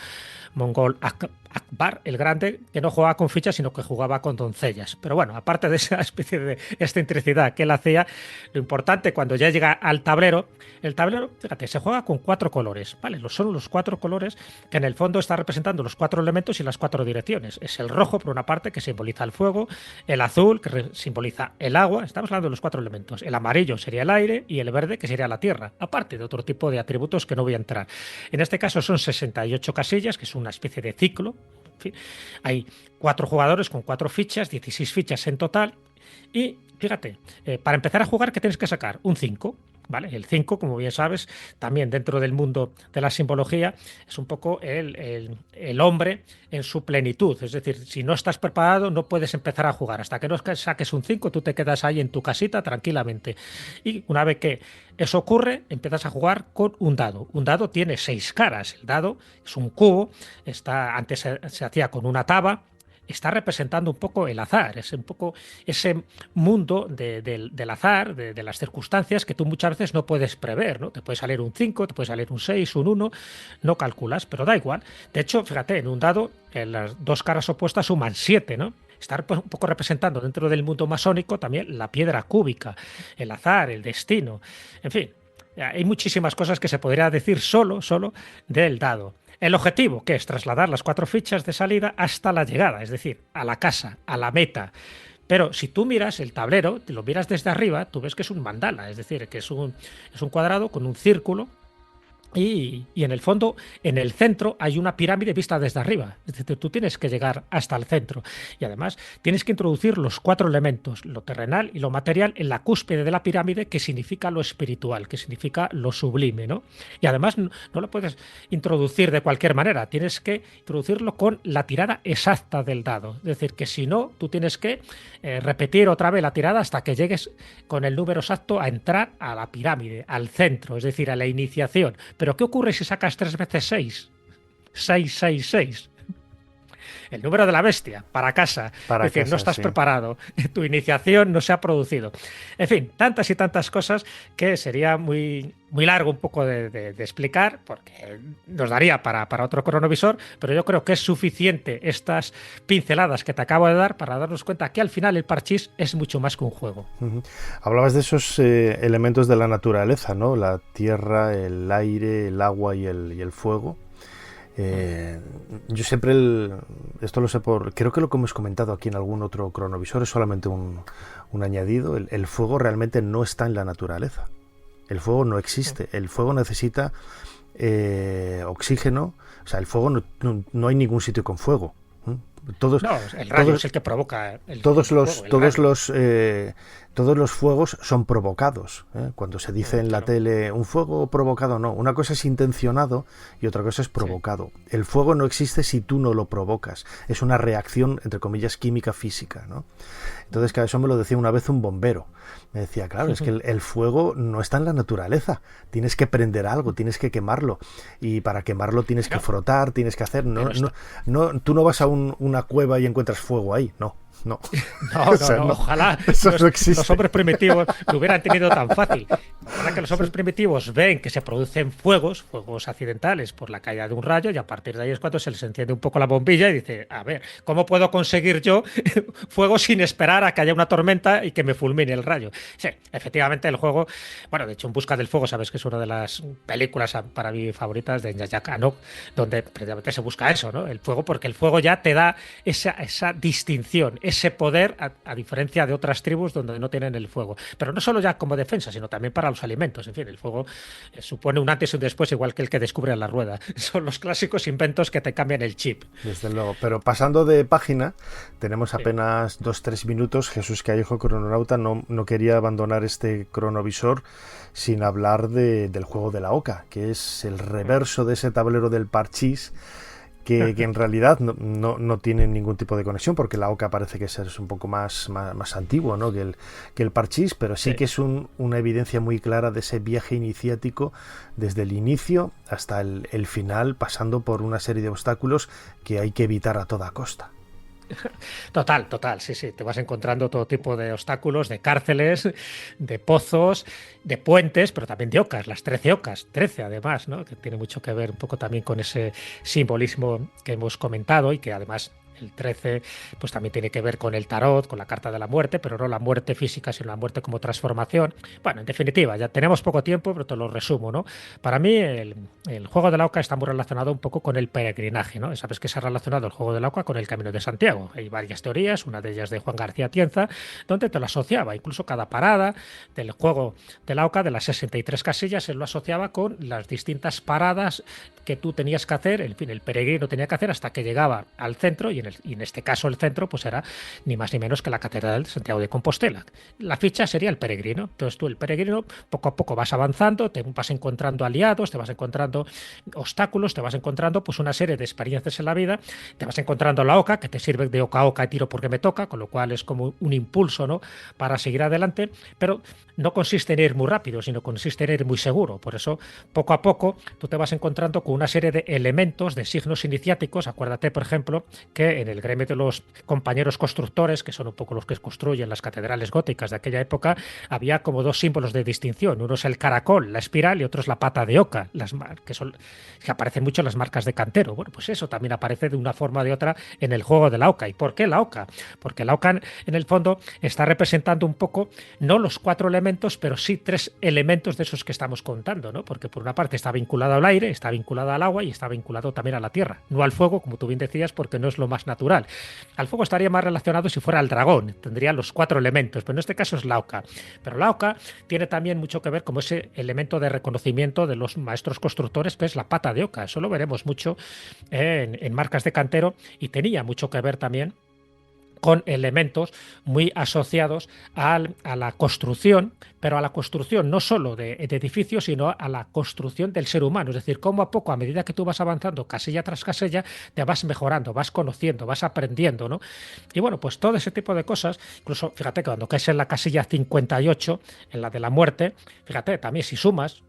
mongol Akbar el Grande, que no jugaba con fichas, sino que jugaba con doncellas. Pero bueno, aparte de esa especie de excentricidad que él hacía, lo importante cuando ya llega al tablero, el tablero, fíjate, se juega con 4 colores, ¿vale? Son los 4 colores que en el fondo está representando los 4 elementos y las 4 direcciones. Es el rojo, por una parte, que simboliza el fuego, el azul, que simboliza el agua, estamos hablando de los 4 elementos, el amarillo sería el aire y el verde, que sería la tierra, aparte de otro tipo de atributos que no voy a entrar. En este caso son 68 casillas, que es una especie de ciclo. En fin, hay 4 jugadores con 4 fichas, 16 fichas en total, y fíjate, para empezar a jugar, ¿qué tienes que sacar? Un 5. ¿Vale? El 5, como bien sabes, también dentro del mundo de la simbología, es un poco el hombre en su plenitud. Es decir, si no estás preparado, no puedes empezar a jugar. Hasta que no saques un 5, tú te quedas ahí en tu casita tranquilamente. Y una vez que eso ocurre, empiezas a jugar con un dado. Un dado tiene 6 caras. El dado es un cubo, antes se hacía con una taba. Está representando un poco el azar, es un poco ese mundo del azar, de las circunstancias que tú muchas veces no puedes prever, ¿no? Te puede salir un 5, te puede salir un 6, un 1, no calculas, pero da igual. De hecho, fíjate, en un dado, las 2 caras opuestas suman 7, ¿no? Está un poco representando dentro del mundo masónico también la piedra cúbica, el azar, el destino, en fin. Hay muchísimas cosas que se podría decir solo del dado. El objetivo, que es trasladar las 4 fichas de salida hasta la llegada, es decir, a la casa, a la meta. Pero si tú miras el tablero, te lo miras desde arriba, tú ves que es un mandala, es decir, que es un cuadrado con un círculo. Y en el fondo, en el centro, hay una pirámide vista desde arriba. Es decir, tú tienes que llegar hasta el centro. Y además, tienes que introducir los 4 elementos, lo terrenal y lo material, en la cúspide de la pirámide, que significa lo espiritual, que significa lo sublime, ¿no? Y además, no lo puedes introducir de cualquier manera. Tienes que introducirlo con la tirada exacta del dado. Es decir, que si no, tú tienes que repetir otra vez la tirada hasta que llegues con el número exacto a entrar a la pirámide, al centro, es decir, a la iniciación. Pero ¿qué ocurre si sacas 3 veces 6? 6, 6, 6. el número de la bestia, para casa. Para es decir, casa, no estás sí. preparado, tu iniciación no se ha producido. En fin, tantas y tantas cosas que sería muy, muy largo un poco de explicar, porque nos daría para otro cronovisor, pero yo creo que es suficiente estas pinceladas que te acabo de dar para darnos cuenta que al final el Parchís es mucho más que un juego. Ujú. Hablabas de esos elementos de la naturaleza, ¿no? La tierra, el aire, el agua y el fuego. Yo siempre, esto lo sé creo que lo que hemos comentado aquí en algún otro cronovisor es solamente un añadido. El fuego realmente no está en la naturaleza. El fuego no existe. El fuego necesita oxígeno. O sea, el fuego no hay ningún sitio con fuego. Todos, no, el rayo es el que provoca todos el los fuegos son provocados, ¿eh? Cuando se dice en la tele un fuego provocado, no, una cosa es intencionado y otra cosa es provocado. Sí. El fuego no existe si tú no lo provocas, es una reacción entre comillas química física, ¿no? Entonces, que eso me lo decía una vez un bombero, me decía, claro, es que el fuego no está en la naturaleza, tienes que prender algo, tienes que quemarlo y para quemarlo tienes que frotar, tienes que hacer, tú no vas a una cueva y encuentras fuego ahí, no. No, o sea, no, ojalá los hombres primitivos lo hubieran tenido tan fácil. Ojalá que los hombres primitivos ven que se producen fuegos accidentales por la caída de un rayo y a partir de ahí es cuando se les enciende un poco la bombilla y dice, a ver, ¿cómo puedo conseguir yo fuego sin esperar a que haya una tormenta y que me fulmine el rayo? Sí, efectivamente el juego, bueno, de hecho En busca del fuego, sabes que es una de las películas para mí favoritas de Yayaka Ano, donde precisamente se busca eso, ¿no? El fuego, porque el fuego ya te da esa distinción, ese poder, a diferencia de otras tribus donde no tienen el fuego. Pero no solo ya como defensa, sino también para los alimentos. En fin, el fuego supone un antes y un después, igual que el que descubre la rueda. Son los clásicos inventos que te cambian el chip. Desde luego. Pero pasando de página, tenemos apenas 2-3 minutos. Jesús Callejo, crononauta, no quería abandonar este cronovisor sin hablar del juego de la oca, que es el reverso de ese tablero del Parchís, que en realidad no tiene ningún tipo de conexión, porque la oca parece que es un poco más antiguo, ¿no? que el Parchís, pero sí que es una evidencia muy clara de ese viaje iniciático desde el inicio hasta el final, pasando por una serie de obstáculos que hay que evitar a toda costa. Total, sí, te vas encontrando todo tipo de obstáculos, de cárceles, de pozos, de puentes, pero también de ocas, las 13 ocas, 13 además, ¿no? Que tiene mucho que ver un poco también con ese simbolismo que hemos comentado y que además el 13 pues también tiene que ver con el tarot, con la carta de la muerte, pero no la muerte física, sino la muerte como transformación. Bueno, en definitiva, ya tenemos poco tiempo, pero te lo resumo, ¿no? Para mí el juego de la oca está muy relacionado un poco con el peregrinaje, ¿no? Sabes que se ha relacionado el juego de la oca con el Camino de Santiago. Hay varias teorías, una de ellas de Juan García Tienza, donde te lo asociaba. Incluso cada parada del juego de la oca, de las 63 casillas, él lo asociaba con las distintas paradas que tú tenías que hacer, en fin, el peregrino tenía que hacer hasta que llegaba al centro y en este caso el centro pues era ni más ni menos que la Catedral de Santiago de Compostela. La ficha sería el peregrino. Entonces tú, el peregrino, poco a poco vas avanzando, te vas encontrando aliados, te vas encontrando obstáculos, te vas encontrando pues una serie de experiencias en la vida, te vas encontrando la oca, que te sirve de oca a oca y tiro porque me toca, con lo cual es como un impulso, ¿no?, para seguir adelante, pero no consiste en ir muy rápido, sino consiste en ir muy seguro. Por eso, poco a poco, tú te vas encontrando con una serie de elementos, de signos iniciáticos. Acuérdate, por ejemplo, que en el gremio de los compañeros constructores, que son un poco los que construyen las catedrales góticas de aquella época, había como dos símbolos de distinción. Uno es el caracol, la espiral, y otro es la pata de oca, que aparecen mucho las marcas de cantero. Bueno, pues eso también aparece de una forma o de otra en el juego de la oca. ¿Y por qué la oca? Porque la oca, en el fondo, está representando un poco, no los 4 elementos, pero sí 3 elementos de esos que estamos contando, ¿no? Porque por una parte está vinculado al aire, está vinculado al agua y está vinculado también a la tierra. No al fuego, como tú bien decías, porque no es lo más natural. Al fuego estaría más relacionado si fuera el dragón, tendría los 4 elementos, pero en este caso es la oca. Pero la oca tiene también mucho que ver como ese elemento de reconocimiento de los maestros constructores, que es la pata de oca. Eso lo veremos mucho en marcas de cantero, y tenía mucho que ver también con elementos muy asociados a la construcción, pero a la construcción no solo de edificios, sino a la construcción del ser humano. Es decir, cómo a poco, a medida que tú vas avanzando casilla tras casilla, te vas mejorando, vas conociendo, vas aprendiendo, ¿no? Y bueno, pues todo ese tipo de cosas, incluso fíjate que cuando caes en la casilla 58, en la de la muerte, fíjate, también si sumas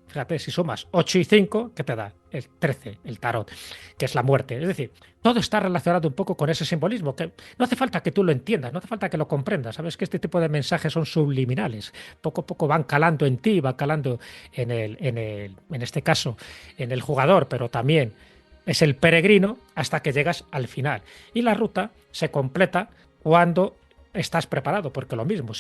8 y 5, ¿qué te da? el 13, el tarot, que es la muerte. Es decir, todo está relacionado un poco con ese simbolismo, que no hace falta que tú lo entiendas, no hace falta que lo comprendas. Sabes que este tipo de mensajes son subliminales. Poco a poco van calando en ti, van calando en este caso, en el jugador, pero también es el peregrino hasta que llegas al final. Y la ruta se completa cuando estás preparado, porque lo mismo,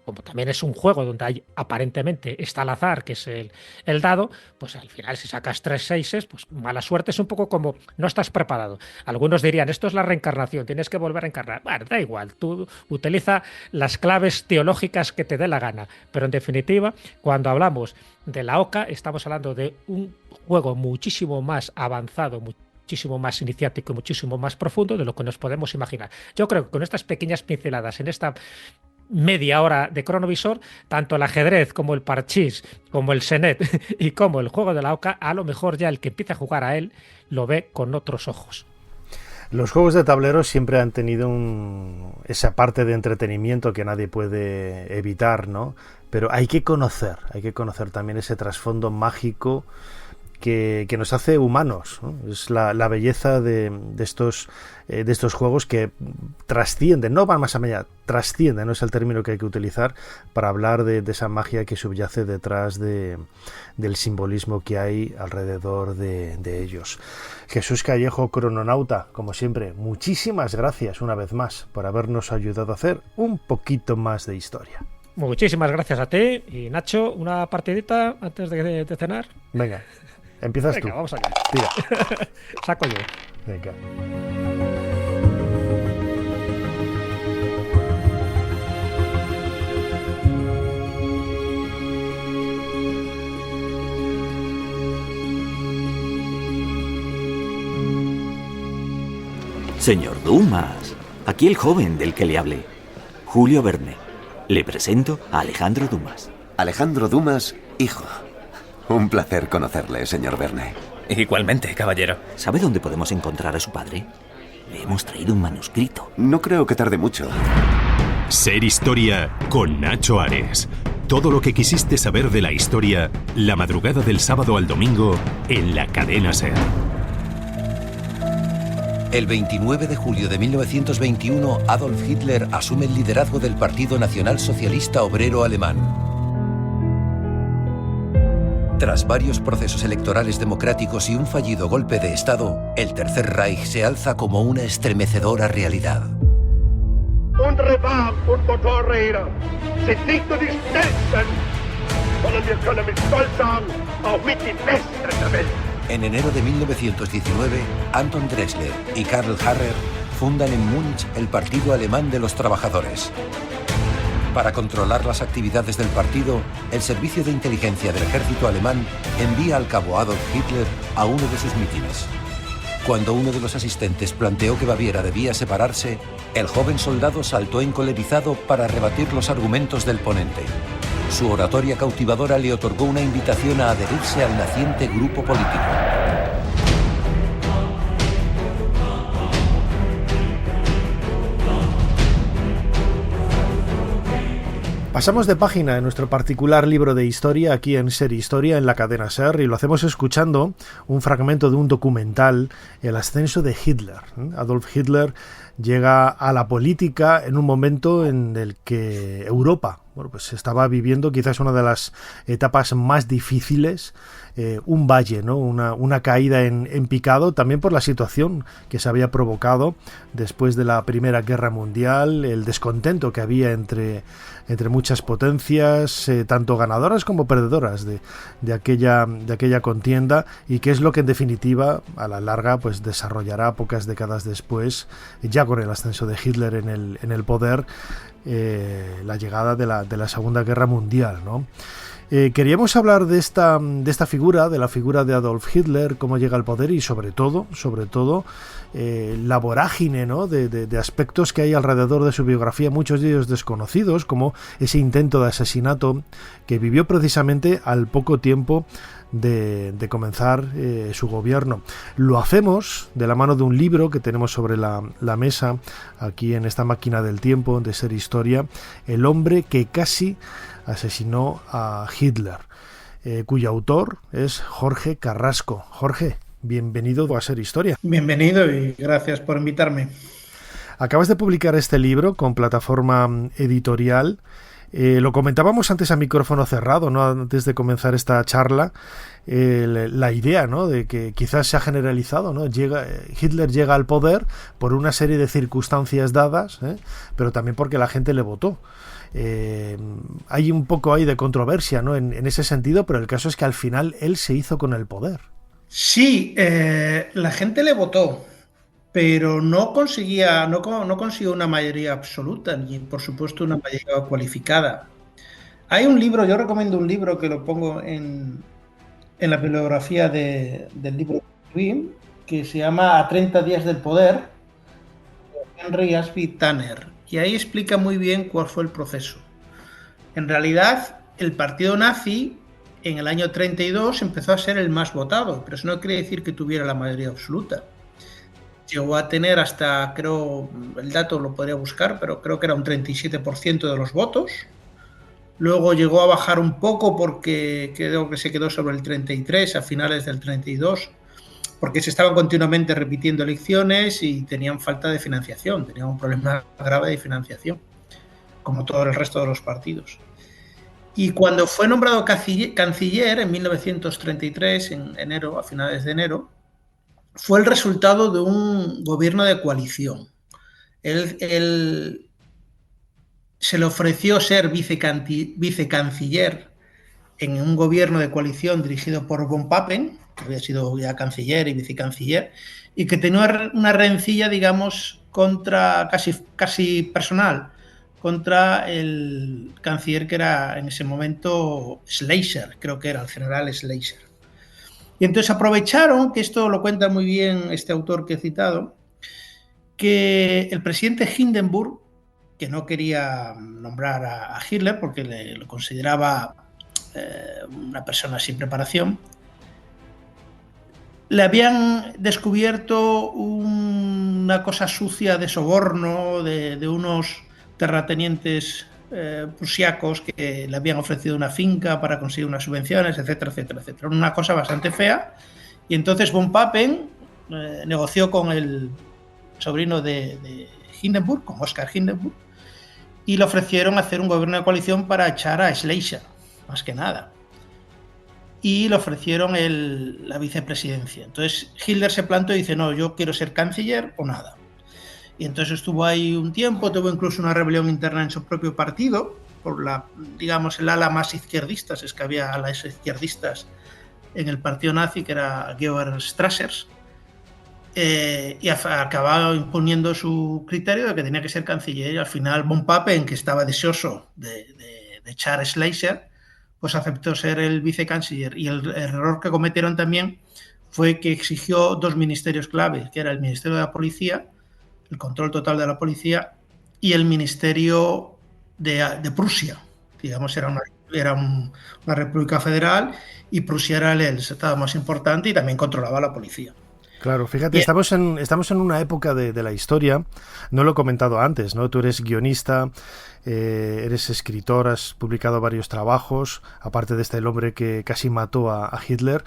como también es un juego donde hay aparentemente está al azar, que es el dado, pues al final si sacas 3 6, pues mala suerte, es un poco como no estás preparado. Algunos dirían, esto es la reencarnación, tienes que volver a encarnar. Bueno, da igual, tú utiliza las claves teológicas que te dé la gana, pero en definitiva, cuando hablamos de la Oca, estamos hablando de un juego muchísimo más avanzado, muchísimo más iniciático y muchísimo más profundo de lo que nos podemos imaginar. Yo creo que con estas pequeñas pinceladas en esta media hora de cronovisor, tanto el ajedrez como el parchís, como el senet y como el juego de la Oca, a lo mejor ya el que empiece a jugar a él lo ve con otros ojos. Los juegos de tablero siempre han tenido esa parte de entretenimiento que nadie puede evitar, ¿no? Pero hay que conocer también ese trasfondo mágico que nos hace humanos, ¿no? Es la belleza de estos juegos que trascienden, no van más allá, trascienden, no es el término que hay que utilizar para hablar de esa magia que subyace detrás del simbolismo que hay alrededor de ellos. Jesús Callejo, crononauta, como siempre, muchísimas gracias una vez más por habernos ayudado a hacer un poquito más de historia. Muchísimas gracias a ti. Y Nacho, una partidita antes de cenar. Venga. Empiezas tú. Vamos allá. Tira. Saco yo. Venga. Señor Dumas, aquí el joven del que le hablé, Julio Verne. Le presento a Alejandro Dumas. Alejandro Dumas, hijo. Un placer conocerle, señor Verne. Igualmente, caballero. ¿Sabe dónde podemos encontrar a su padre? Le hemos traído un manuscrito. No creo que tarde mucho. Ser Historia con Nacho Ares. Todo lo que quisiste saber de la historia, la madrugada del sábado al domingo, en la cadena SER. El 29 de julio de 1921, Adolf Hitler asume el liderazgo del Partido Nacional Socialista Obrero Alemán. Tras varios procesos electorales democráticos y un fallido golpe de Estado, el Tercer Reich se alza como una estremecedora realidad. Unsere Wagen und Motorräder sind nicht nur die schnellsten, sondern wir können mit Stolz sagen, auch mit die besten der Welt. En enero de 1919, Anton Drexler y Karl Harrer fundan en Múnich el Partido Alemán de los Trabajadores. Para controlar las actividades del partido, el Servicio de Inteligencia del Ejército Alemán envía al cabo Adolf Hitler a uno de sus mítines. Cuando uno de los asistentes planteó que Baviera debía separarse, el joven soldado saltó encolerizado para rebatir los argumentos del ponente. Su oratoria cautivadora le otorgó una invitación a adherirse al naciente grupo político. Pasamos de página en nuestro particular libro de historia aquí en Ser Historia en la cadena SER y lo hacemos escuchando un fragmento de un documental, El ascenso de Hitler. Adolf Hitler llega a la política en un momento en el que Europa pues estaba viviendo quizás una de las etapas más difíciles, un valle, ¿no? Una caída en picado, también por la situación que se había provocado después de la Primera Guerra Mundial, el descontento que había entre muchas potencias, tanto ganadoras como perdedoras de aquella contienda, y que es lo que en definitiva a la larga pues desarrollará pocas décadas después, ya con el ascenso de Hitler en el poder, la llegada de la Segunda Guerra Mundial, ¿no? Queríamos hablar de esta figura, de la figura de Adolf Hitler, cómo llega al poder y sobre todo la vorágine, ¿no? de aspectos que hay alrededor de su biografía, muchos de ellos desconocidos, como ese intento de asesinato que vivió precisamente al poco tiempo de comenzar su gobierno. Lo hacemos de la mano de un libro que tenemos sobre la mesa aquí en esta máquina del tiempo de Ser Historia, El hombre que casi asesinó a Hitler. cuyo autor es Jorge Carrasco. Jorge, bienvenido a Ser Historia. Bienvenido y gracias por invitarme. Acabas de publicar este libro con Plataforma Editorial. Lo comentábamos antes a micrófono cerrado, ¿no? Antes de comenzar esta charla, la idea, ¿no?, de que quizás se ha generalizado, ¿no? Hitler llega al poder por una serie de circunstancias dadas, pero también porque la gente le votó. Hay un poco ahí de controversia, ¿no?, en ese sentido, pero el caso es que al final él se hizo con el poder. Sí, la gente le votó, pero no consiguió una mayoría absoluta, ni por supuesto una mayoría cualificada. Hay un libro, yo recomiendo un libro que lo pongo en la bibliografía del libro que se llama A 30 días del poder, de Henry Ashby Tanner. Y ahí explica muy bien cuál fue el proceso. En realidad, el partido nazi en el año 32 empezó a ser el más votado, pero eso no quiere decir que tuviera la mayoría absoluta. Llegó a tener hasta, creo, el dato lo podría buscar, pero creo que era un 37% de los votos. Luego llegó a bajar un poco porque creo que se quedó sobre el 33% a finales del 32%, porque se estaban continuamente repitiendo elecciones y tenían falta de financiación, tenían un problema grave de financiación, como todo el resto de los partidos. Y cuando fue nombrado canciller en 1933, en enero, a finales de enero, fue el resultado de un gobierno de coalición. Él se le ofreció ser vicecanciller en un gobierno de coalición dirigido por von Papen, que había sido ya canciller y vicecanciller, y que tenía una rencilla, digamos, casi personal, contra el canciller que era en ese momento Schleicher, creo que era el general Schleicher. Y entonces aprovecharon, que esto lo cuenta muy bien este autor que he citado, que el presidente Hindenburg, que no quería nombrar a Hitler porque lo consideraba una persona sin preparación, le habían descubierto una cosa sucia de soborno de unos terratenientes prusiacos que le habían ofrecido una finca para conseguir unas subvenciones, etcétera, etcétera, etcétera. Una cosa bastante fea. Y entonces von Papen negoció con el sobrino de Hindenburg, con Oskar Hindenburg, y le ofrecieron hacer un gobierno de coalición para echar a Schleicher, más que nada. Y le ofrecieron la vicepresidencia. Entonces Hitler se plantó y dice, no, yo quiero ser canciller o nada. Y entonces estuvo ahí un tiempo, tuvo incluso una rebelión interna en su propio partido, por el ala más izquierdista, es que había alas izquierdistas en el partido nazi, que era Georg Strassers, y acababa imponiendo su criterio de que tenía que ser canciller, y al final von Papen, que estaba deseoso de echar a Schleicher, pues aceptó ser el vicecanciller. Y el error que cometieron también fue que exigió dos ministerios clave, que era el Ministerio de la Policía, el control total de la policía, y el Ministerio de Prusia. Digamos, era una república federal y Prusia era el estado más importante y también controlaba la policía. Claro, fíjate, estamos en una época de la historia, no lo he comentado antes, ¿no? Tú eres guionista, eres escritor, has publicado varios trabajos, aparte de El hombre que casi mató a Hitler.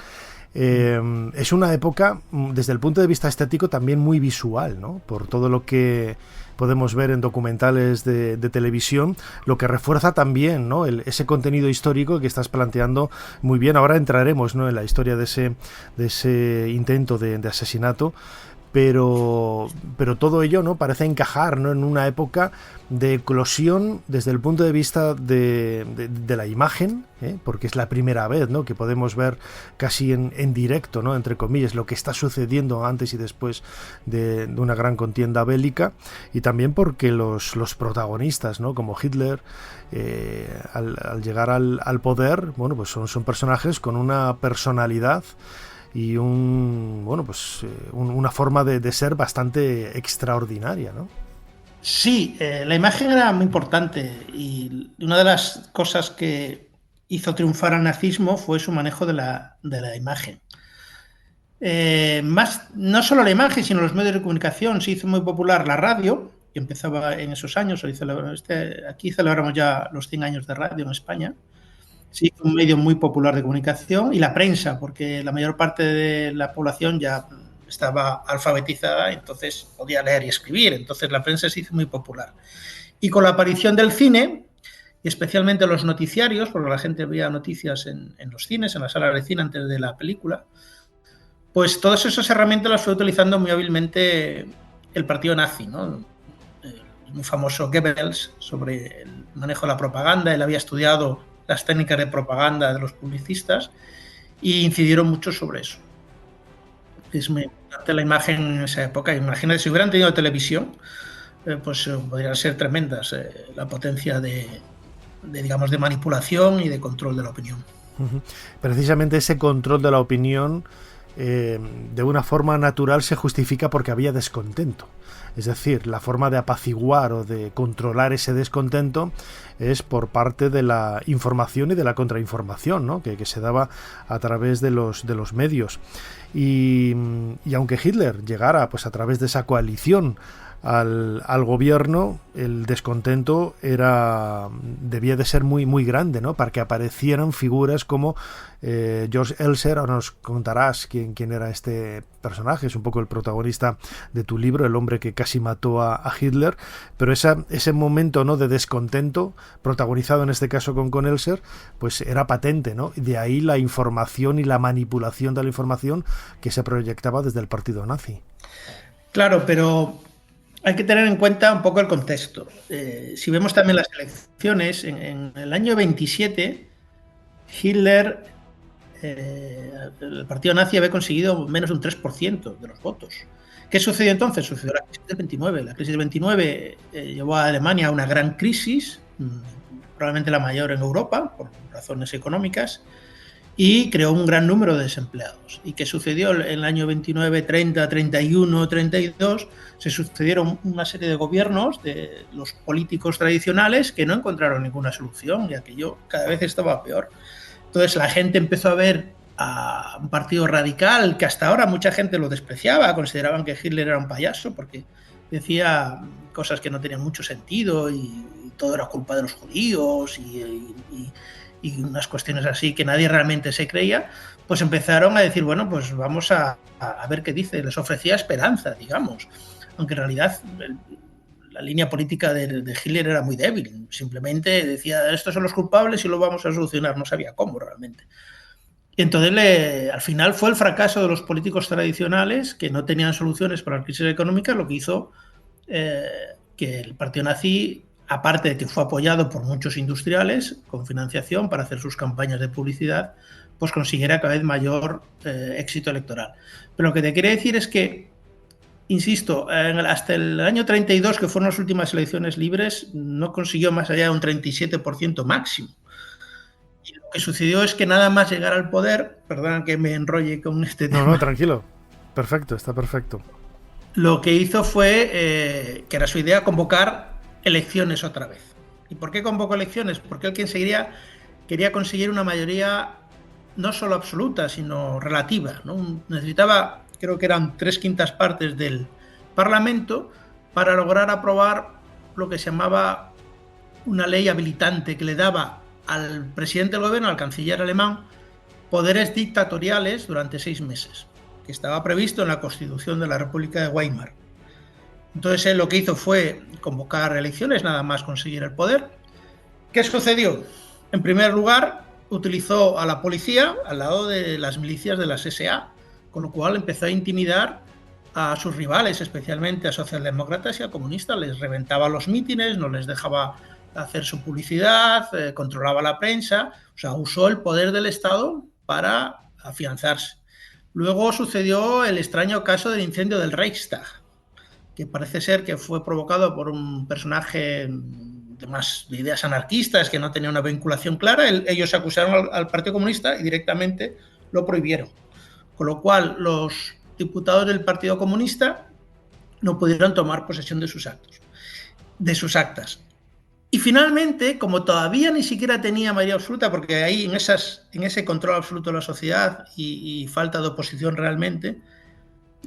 Es una época, desde el punto de vista estético, también muy visual, ¿no? Por todo lo que podemos ver en documentales de televisión, lo que refuerza también, ¿no?, ese contenido histórico que estás planteando muy bien. Ahora entraremos, ¿no?, en la historia de ese intento de asesinato, pero todo ello, ¿no?, parece encajar, ¿no?, en una época de eclosión desde el punto de vista de la imagen, porque es la primera vez, ¿no?, que podemos ver casi en directo, ¿no?, entre comillas, lo que está sucediendo antes y después de una gran contienda bélica, y también porque los protagonistas, ¿no?, como Hitler, al llegar al poder, bueno, pues son personajes con una personalidad y una forma de ser bastante extraordinaria, ¿no? Sí, la imagen era muy importante, y una de las cosas que hizo triunfar al nazismo fue su manejo de la imagen. No solo la imagen, sino los medios de comunicación. Se hizo muy popular la radio, que empezaba en esos años. Aquí celebramos ya los 100 años de radio en España. se hizo un medio muy popular de comunicación, y la prensa, porque la mayor parte de la población ya estaba alfabetizada, entonces podía leer y escribir, entonces la prensa se hizo muy popular. Y con la aparición del cine, y especialmente los noticiarios, porque la gente veía noticias en los cines, en las salas de cine antes de la película, pues todas esas herramientas las fue utilizando muy hábilmente el partido nazi, ¿no? El muy famoso Goebbels sobre el manejo de la propaganda. Él había estudiado las técnicas de propaganda de los publicistas y incidieron mucho sobre eso. Es muy importante la imagen en esa época. Imagínate, si hubieran tenido televisión, pues podrían ser tremendas la potencia digamos, de manipulación y de control de la opinión. Precisamente ese control de la opinión de una forma natural se justifica porque había descontento. Es decir, la forma de apaciguar o de controlar ese descontento es por parte de la información y de la contrainformación, ¿no? que se daba a través de los medios. Y aunque Hitler llegara pues a través de esa coalición al gobierno, el descontento debía de ser muy muy grande, ¿no? Para que aparecieran figuras como George Elser. Ahora nos contarás quién era este personaje, es un poco el protagonista de tu libro, el hombre que casi mató a Hitler, pero ese momento, ¿no?, de descontento, protagonizado en este caso con Elser, pues era patente, ¿no? De ahí la información y la manipulación de la información que se proyectaba desde el partido nazi. Claro, pero hay que tener en cuenta un poco el contexto. Si vemos también las elecciones, en el año 27, Hitler, el partido nazi había conseguido menos de un 3% de los votos. ¿Qué sucedió entonces? Sucedió la crisis del 29. La crisis del 29 llevó a Alemania a una gran crisis, probablemente la mayor en Europa, por razones económicas, y creó un gran número de desempleados. ¿Y qué sucedió? En el año 29, 30, 31, 32, se sucedieron una serie de gobiernos de los políticos tradicionales que no encontraron ninguna solución, y aquello cada vez estaba peor. Entonces la gente empezó a ver a un partido radical que hasta ahora mucha gente lo despreciaba, consideraban que Hitler era un payaso porque decía cosas que no tenían mucho sentido y todo era culpa de los judíos y unas cuestiones así que nadie realmente se creía. Pues empezaron a decir, bueno, pues vamos a ver qué dice. Les ofrecía esperanza, digamos, aunque en realidad la línea política de Hitler era muy débil. Simplemente decía, estos son los culpables y lo vamos a solucionar. No sabía cómo realmente. Y entonces al final fue el fracaso de los políticos tradicionales que no tenían soluciones para la crisis económica lo que hizo que el partido nazi, aparte de que fue apoyado por muchos industriales con financiación para hacer sus campañas de publicidad, pues consiguiera cada vez mayor éxito electoral. Pero lo que te quiero decir es que, insisto, hasta el año 32, que fueron las últimas elecciones libres, no consiguió más allá de un 37% máximo. Y lo que sucedió es que nada más llegar al poder, perdón que me enrolle con este tema. No, tranquilo. Perfecto, está perfecto. Lo que hizo fue, que era su idea, convocar elecciones otra vez. ¿Y por qué convocó elecciones? Porque él quería conseguir una mayoría no solo absoluta, sino relativa, ¿no? Necesitaba, creo que eran 3/5 partes del Parlamento para lograr aprobar lo que se llamaba una ley habilitante que le daba al presidente del gobierno, al canciller alemán, poderes dictatoriales durante 6 meses, que estaba previsto en la Constitución de la República de Weimar. Entonces él lo que hizo fue convocar elecciones, nada más conseguir el poder. ¿Qué sucedió? En primer lugar, utilizó a la policía al lado de las milicias de las SA, con lo cual empezó a intimidar a sus rivales, especialmente a socialdemócratas y a comunistas. Les reventaba los mítines, no les dejaba hacer su publicidad, controlaba la prensa, o sea, usó el poder del Estado para afianzarse. Luego sucedió el extraño caso del incendio del Reichstag, que parece ser que fue provocado por un personaje de ideas anarquistas que no tenía una vinculación clara. Ellos acusaron al Partido Comunista y directamente lo prohibieron. Con lo cual, los diputados del Partido Comunista no pudieron tomar posesión de sus actas. Y finalmente, como todavía ni siquiera tenía mayoría absoluta, porque ahí en ese control absoluto de la sociedad y falta de oposición realmente,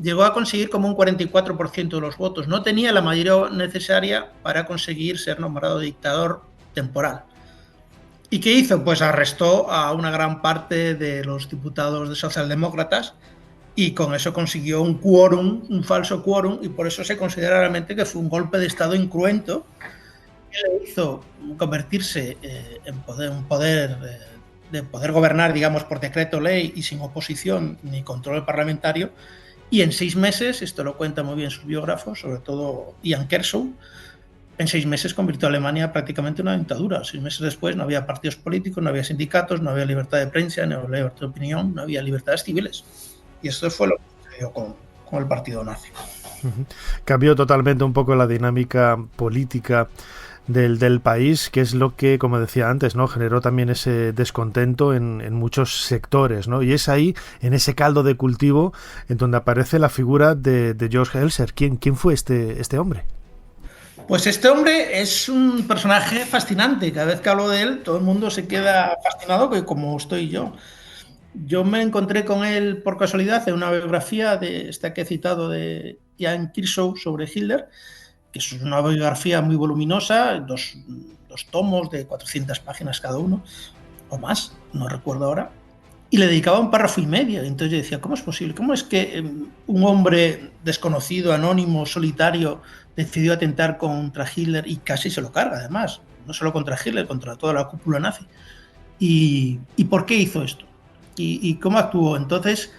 llegó a conseguir como un 44% de los votos. No tenía la mayoría necesaria para conseguir ser nombrado dictador temporal. ¿Y qué hizo? Pues arrestó a una gran parte de los diputados de socialdemócratas y con eso consiguió un quórum, un falso quórum, y por eso se considera realmente que fue un golpe de Estado incruento que le hizo convertirse en poder gobernar, digamos, por decreto ley y sin oposición ni control parlamentario. Y en 6 meses, esto lo cuenta muy bien sus biógrafos, sobre todo Ian Kershaw, en 6 meses convirtió a Alemania prácticamente en una dictadura. 6 meses después no había partidos políticos, no había sindicatos, no había libertad de prensa, no había libertad de opinión, no había libertades civiles. Y esto fue lo que sucedió con el partido nazi. Cambió totalmente un poco la dinámica política del país, que es lo que, como decía antes, ¿no?, generó también ese descontento en muchos sectores, ¿no? Y es ahí, en ese caldo de cultivo, en donde aparece la figura de Georg Elser. ¿Quién fue este hombre? Pues este hombre es un personaje fascinante. Cada vez que hablo de él, todo el mundo se queda fascinado, como estoy yo. Yo me encontré con él por casualidad en una biografía de esta que he citado de Ian Kershaw sobre Hitler, que es una biografía muy voluminosa, dos tomos de 400 páginas cada uno, o más, no recuerdo ahora, y le dedicaba un párrafo y medio. Entonces yo decía, ¿cómo es posible? ¿Cómo es que un hombre desconocido, anónimo, solitario, decidió atentar contra Hitler y casi se lo carga, además? No solo contra Hitler, contra toda la cúpula nazi. ¿Y por qué hizo esto? ¿Y cómo actuó? Entonces,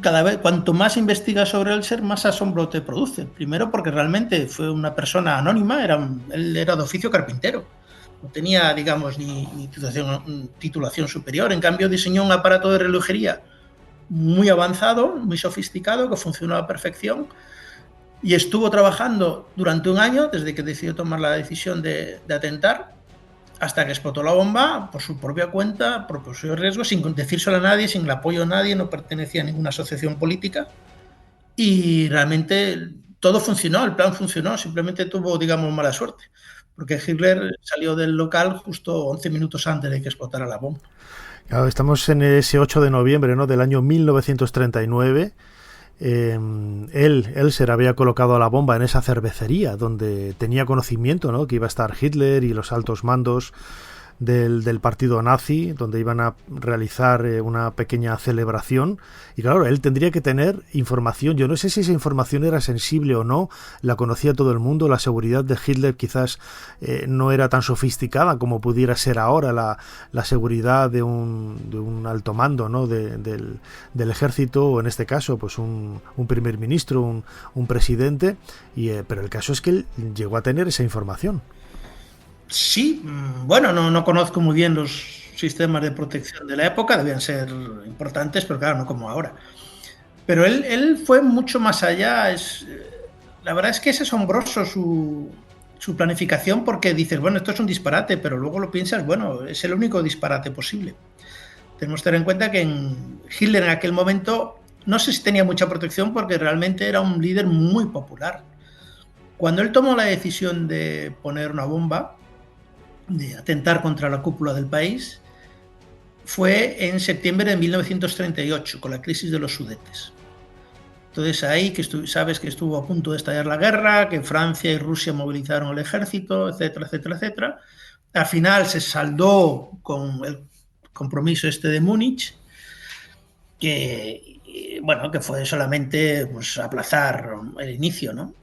cada vez, cuanto más investigas sobre Elser, más asombro te produce. Primero porque realmente fue una persona anónima, él era de oficio carpintero. No tenía, digamos, ni titulación superior. En cambio, diseñó un aparato de relojería muy avanzado, muy sofisticado, que funcionó a la perfección. Y estuvo trabajando durante 1 año, desde que decidió tomar la decisión de atentar, hasta que explotó la bomba por su propia cuenta, por propio riesgo, sin decírselo a nadie, sin el apoyo de nadie, no pertenecía a ninguna asociación política. Y realmente todo funcionó, el plan funcionó, simplemente tuvo, digamos, mala suerte, porque Hitler salió del local justo 11 minutos antes de que explotara la bomba. Claro, estamos en ese 8 de noviembre, ¿no?, del año 1939. Elser había colocado la bomba en esa cervecería donde tenía conocimiento, ¿no?, que iba a estar Hitler y los altos mandos del partido nazi, donde iban a realizar una pequeña celebración. Y claro, él tendría que tener información. Yo no sé si esa información era sensible o no, la conocía todo el mundo. La seguridad de Hitler quizás no era tan sofisticada como pudiera ser ahora la seguridad de un alto mando, ¿no?, del ejército, o en este caso pues un primer ministro, un presidente, pero el caso es que él llegó a tener esa información. Sí, bueno, no conozco muy bien los sistemas de protección de la época, debían ser importantes, pero claro, no como ahora. Pero él fue mucho más allá. La verdad es que es asombroso su planificación, porque dices, bueno, esto es un disparate, pero luego lo piensas, bueno, es el único disparate posible. Tenemos que tener en cuenta que Hitler en aquel momento no sé si tenía mucha protección, porque realmente era un líder muy popular. Cuando él tomó la decisión de poner una bomba, de atentar contra la cúpula del país, fue en septiembre de 1938, con la crisis de los Sudetes. Entonces ahí que sabes que estuvo a punto de estallar la guerra, que Francia y Rusia movilizaron el ejército, etcétera, etcétera, etcétera. Al final se saldó con el compromiso de Múnich, que fue solamente pues aplazar el inicio, ¿no?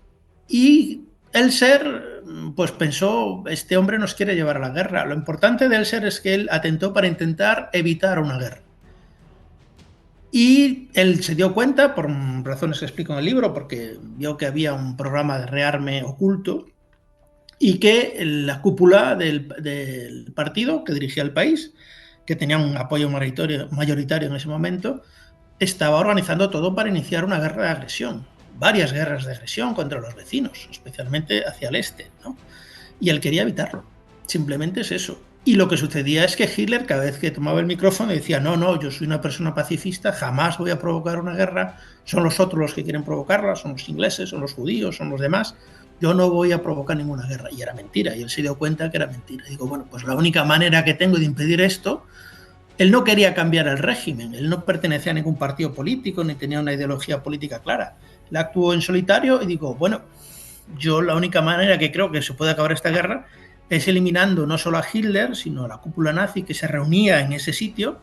Y Elser pues pensó, este hombre nos quiere llevar a la guerra. Lo importante de Elser es que él atentó para intentar evitar una guerra. Y él se dio cuenta, por razones que explico en el libro, porque vio que había un programa de rearme oculto y que la cúpula del partido que dirigía el país, que tenía un apoyo mayoritario en ese momento, estaba organizando todo para iniciar una guerra de agresión. Varias guerras de agresión contra los vecinos, especialmente hacia el este, ¿no? Y él quería evitarlo. Simplemente es eso. Y lo que sucedía es que Hitler, cada vez que tomaba el micrófono, decía, no, yo soy una persona pacifista, jamás voy a provocar una guerra, son los otros los que quieren provocarla, son los ingleses, son los judíos, son los demás, yo no voy a provocar ninguna guerra. Y era mentira, y él se dio cuenta que era mentira. Y digo, bueno, pues la única manera que tengo de impedir esto. Él no quería cambiar el régimen, él no pertenecía a ningún partido político, ni tenía una ideología política clara. Él actuó en solitario y digo, bueno, yo la única manera que creo que se puede acabar esta guerra es eliminando no solo a Hitler, sino a la cúpula nazi que se reunía en ese sitio,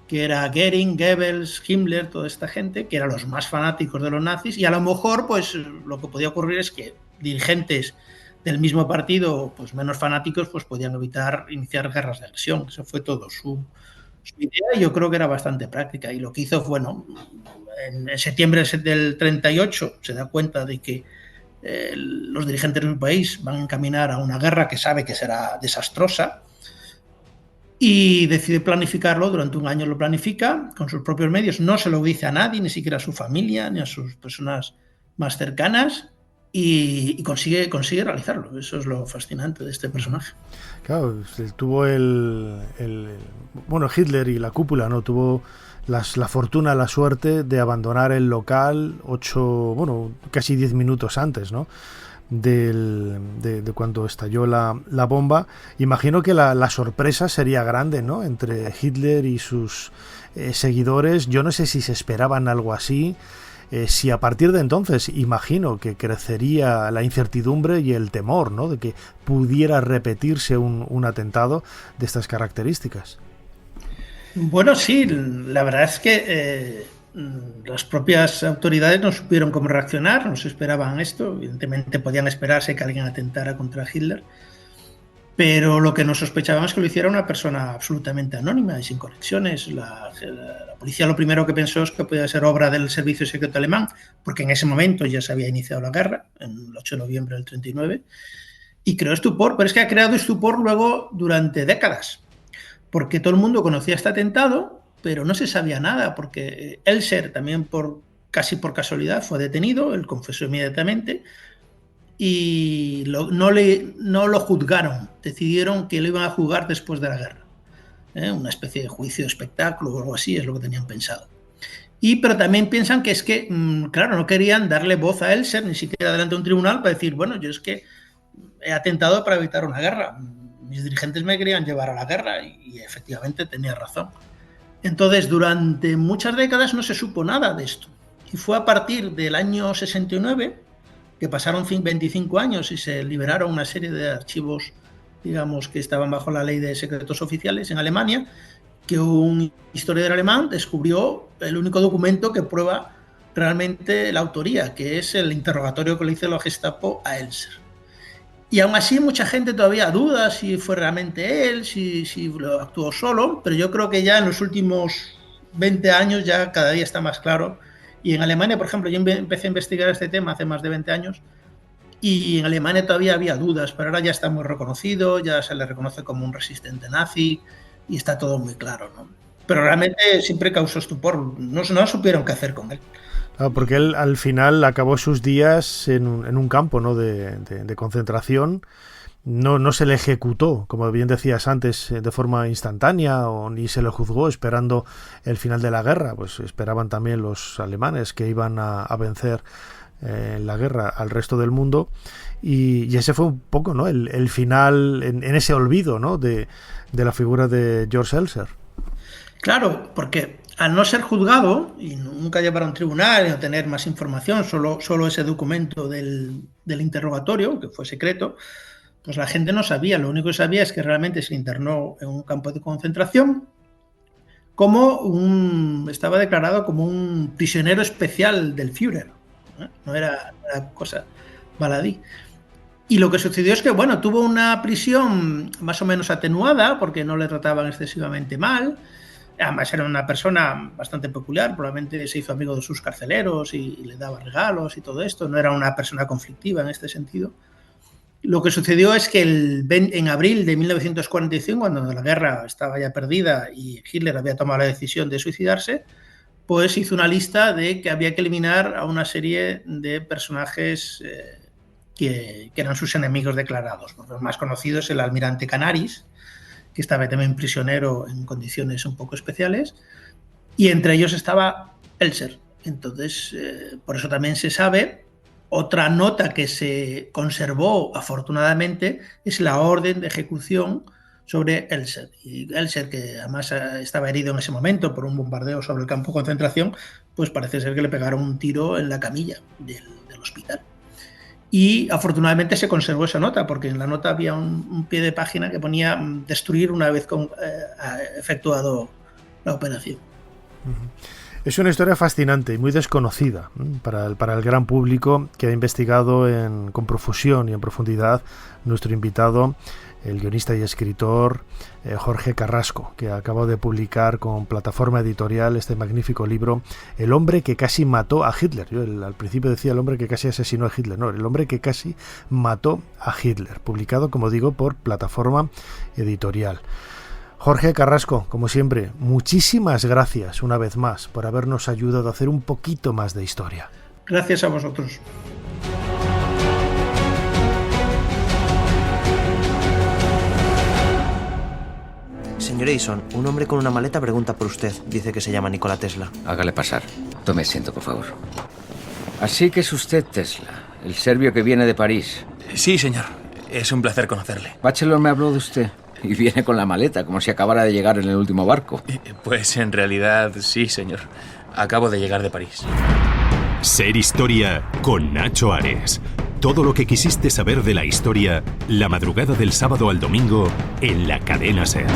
que era Goering, Goebbels, Himmler, toda esta gente, que eran los más fanáticos de los nazis, y a lo mejor pues lo que podía ocurrir es que dirigentes del mismo partido, pues menos fanáticos, pues podían evitar iniciar guerras de agresión. Eso fue todo su idea, y yo creo que era bastante práctica, y lo que hizo, bueno, en septiembre del 38 se da cuenta de que los dirigentes del país van a encaminar a una guerra que sabe que será desastrosa, y decide planificarlo. Durante un año lo planifica con sus propios medios, no se lo dice a nadie, ni siquiera a su familia ni a sus personas más cercanas, y consigue realizarlo. Eso es lo fascinante de este personaje. Claro, tuvo bueno, Hitler y la cúpula, ¿no? Tuvo la fortuna, la suerte de abandonar el local casi 10 minutos antes, ¿no? De cuando estalló la bomba. Imagino que la sorpresa sería grande, ¿no? Entre Hitler y sus seguidores. Yo no sé si se esperaban algo así. Si a partir de entonces, imagino que crecería la incertidumbre y el temor, ¿no? De que pudiera repetirse un atentado de estas características. Bueno, sí, la verdad es que las propias autoridades no supieron cómo reaccionar, no se esperaban esto. Evidentemente podían esperarse que alguien atentara contra Hitler, pero lo que no sospechaban es que lo hiciera una persona absolutamente anónima y sin conexiones. La policía lo primero que pensó es que podía ser obra del servicio secreto alemán, porque en ese momento ya se había iniciado la guerra, en el 8 de noviembre del 39, y creó estupor, pero es que ha creado estupor luego durante décadas, porque todo el mundo conocía este atentado, pero no se sabía nada, porque Elser también casi por casualidad fue detenido, él confesó inmediatamente, y no lo juzgaron, decidieron que lo iban a juzgar después de la guerra. Una especie de juicio de espectáculo o algo así es lo que tenían pensado. Pero también piensan que es que, claro, no querían darle voz a Elser, ni siquiera delante de un tribunal, para decir, bueno, yo es que he atentado para evitar una guerra. Mis dirigentes me querían llevar a la guerra, y efectivamente tenía razón. Entonces, durante muchas décadas no se supo nada de esto. Y fue a partir del año 69, que pasaron 25 años y se liberaron una serie de archivos, digamos, que estaban bajo la ley de secretos oficiales en Alemania, que un historiador alemán descubrió el único documento que prueba realmente la autoría, que es el interrogatorio que le hizo la Gestapo a Elser. Y aún así mucha gente todavía duda si fue realmente él, si lo actuó solo, pero yo creo que ya en los últimos 20 años ya cada día está más claro. Y en Alemania, por ejemplo, yo empecé a investigar este tema hace más de 20 años, y en Alemania todavía había dudas, pero ahora ya está muy reconocido, ya se le reconoce como un resistente nazi y está todo muy claro, ¿no? Pero realmente siempre causó estupor, no supieron qué hacer con él. Claro, porque él al final acabó sus días en un campo, ¿no? de concentración. No se le ejecutó, como bien decías antes, de forma instantánea, o ni se le juzgó esperando el final de la guerra. Pues esperaban también los alemanes que iban a vencer en la guerra al resto del mundo, y ese fue un poco, ¿no? el final en ese olvido, ¿no? de la figura de Georg Elser. Claro, porque al no ser juzgado y nunca llevar a un tribunal y no tener más información, solo ese documento del interrogatorio, que fue secreto, pues la gente no sabía. Lo único que sabía es que realmente se internó en un campo de concentración, estaba declarado como un prisionero especial del Führer, ¿eh? No era cosa baladí. Y lo que sucedió es que, bueno, tuvo una prisión más o menos atenuada, porque no le trataban excesivamente mal. Además era una persona bastante peculiar, probablemente se hizo amigo de sus carceleros y le daba regalos y todo esto. No era una persona conflictiva en este sentido. Lo que sucedió es que en abril de 1945, cuando la guerra estaba ya perdida y Hitler había tomado la decisión de suicidarse, pues hizo una lista de que había que eliminar a una serie de personajes que eran sus enemigos declarados. Los más conocidos, el almirante Canaris, que estaba también prisionero en condiciones un poco especiales, y entre ellos estaba Elser. Entonces, por eso también se sabe. Otra nota que se conservó, afortunadamente, es la orden de ejecución sobre Elser. Y Elser, que además estaba herido en ese momento por un bombardeo sobre el campo de concentración, pues parece ser que le pegaron un tiro en la camilla del hospital. y afortunadamente se conservó esa nota, porque en la nota había un pie de página que ponía destruir una vez efectuado la operación. Es una historia fascinante y muy desconocida para el gran público, que ha investigado con profusión y en profundidad nuestro invitado, el guionista y escritor Jorge Carrasco, que acaba de publicar con Plataforma Editorial este magnífico libro, El hombre que casi mató a Hitler. Yo al principio decía el hombre que casi asesinó a Hitler, no, el hombre que casi mató a Hitler, publicado, como digo, por Plataforma Editorial. Jorge Carrasco, como siempre, muchísimas gracias una vez más por habernos ayudado a hacer un poquito más de historia. Gracias a vosotros. Señor Edison, un hombre con una maleta pregunta por usted. Dice que se llama Nikola Tesla. Hágale pasar. Tome asiento, por favor. Así que es usted Tesla, el serbio que viene de París. Sí, señor. Es un placer conocerle. Bachelor me habló de usted. Y viene con la maleta, como si acabara de llegar en el último barco. Pues en realidad sí, señor. Acabo de llegar de París. Ser Historia con Nacho Ares. Todo lo que quisiste saber de la historia, la madrugada del sábado al domingo, en la cadena SER.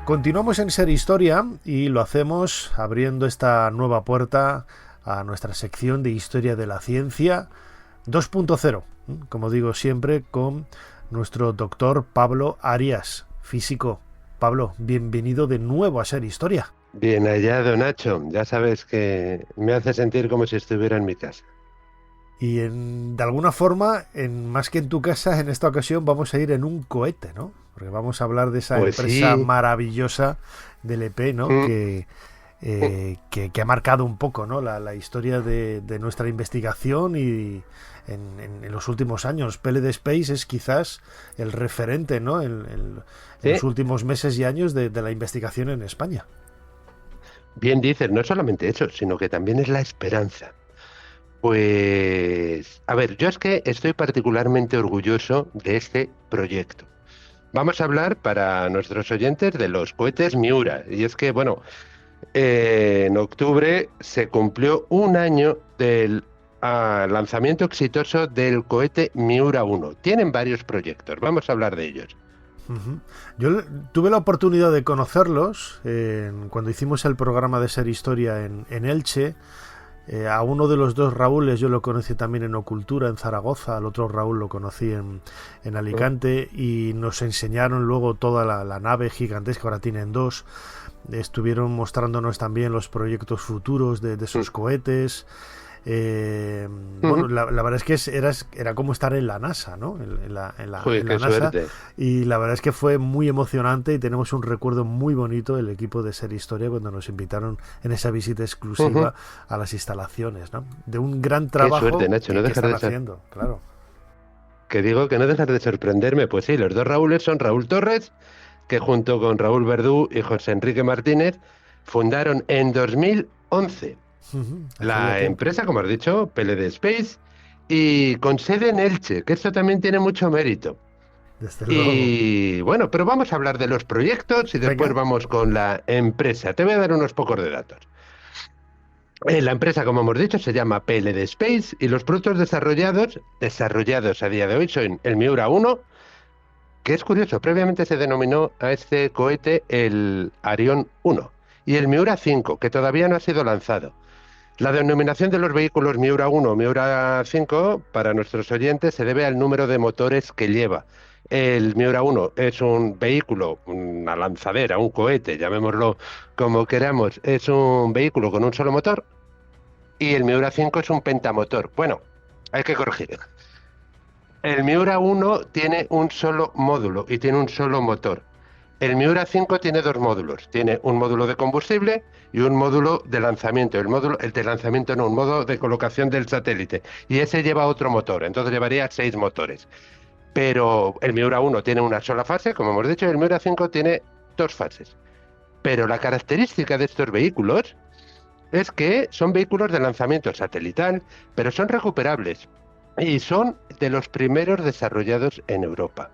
Continuamos en Ser Historia y lo hacemos abriendo esta nueva puerta a nuestra sección de Historia de la Ciencia 2.0, como digo siempre, con nuestro doctor Pablo Arias, físico. Pablo, bienvenido de nuevo a Ser Historia. Bien hallado, Nacho. Ya sabes que me hace sentir como si estuviera en mi casa. Y de alguna forma, más que en tu casa, en esta ocasión vamos a ir en un cohete, ¿no? Porque vamos a hablar de esa empresa maravillosa del EP, ¿no? Que ha marcado un poco, ¿no? la historia de nuestra investigación y en los últimos años. PLD Space es quizás el referente, ¿no? En los últimos meses y años de la investigación en España. Bien dices, no solamente eso, sino que también es la esperanza. Pues, a ver, yo es que estoy particularmente orgulloso de este proyecto. Vamos a hablar para nuestros oyentes de los cohetes Miura. Y es que, bueno, en octubre se cumplió un año del lanzamiento exitoso del cohete Miura 1. Tienen varios proyectos, vamos a hablar de ellos. Yo tuve la oportunidad de conocerlos cuando hicimos el programa de Ser Historia en Elche. A uno de los dos Raúles yo lo conocí también en Ocultura, en Zaragoza. Al otro Raúl lo conocí en Alicante, y nos enseñaron luego toda la nave gigantesca, ahora tienen dos. Estuvieron mostrándonos también los proyectos futuros de esos cohetes. Bueno, la verdad es que era como estar en la NASA, ¿no? En la NASA. Suerte. Y la verdad es que fue muy emocionante y tenemos un recuerdo muy bonito del equipo de Ser Historia cuando nos invitaron en esa visita exclusiva a las instalaciones, ¿no? De un gran trabajo. Qué suerte, Nacho, no que dejas están de haciendo, claro. Que digo que no dejas de sorprenderme. Pues sí, los dos Raúles son Raúl Torres, que junto con Raúl Verdú y José Enrique Martínez fundaron en 2011 la empresa, como has dicho, PLD Space, y con sede en Elche, que esto también tiene mucho mérito. Y bueno, pero vamos a hablar de los proyectos y después vamos con la empresa. Te voy a dar unos pocos de datos. La empresa, como hemos dicho, se llama PLD Space, y los productos desarrollados a día de hoy son el Miura 1, que es curioso, previamente se denominó a este cohete el Arión 1, y el Miura 5, que todavía no ha sido lanzado. La denominación de los vehículos Miura 1 o Miura 5, para nuestros oyentes, se debe al número de motores que lleva. El Miura 1 es un vehículo, una lanzadera, un cohete, llamémoslo como queramos, es un vehículo con un solo motor, y el Miura 5 es un pentamotor. Bueno, hay que corregir. El Miura 1 tiene un solo módulo y tiene un solo motor. El Miura 5 tiene dos módulos. Tiene un módulo de combustible y un módulo de lanzamiento. El de lanzamiento no, un módulo de colocación del satélite. Y ese lleva otro motor, entonces llevaría 6 motores. Pero el Miura 1 tiene una sola fase, como hemos dicho, y el Miura 5 tiene 2 fases. Pero la característica de estos vehículos es que son vehículos de lanzamiento satelital, pero son recuperables y son de los primeros desarrollados en Europa.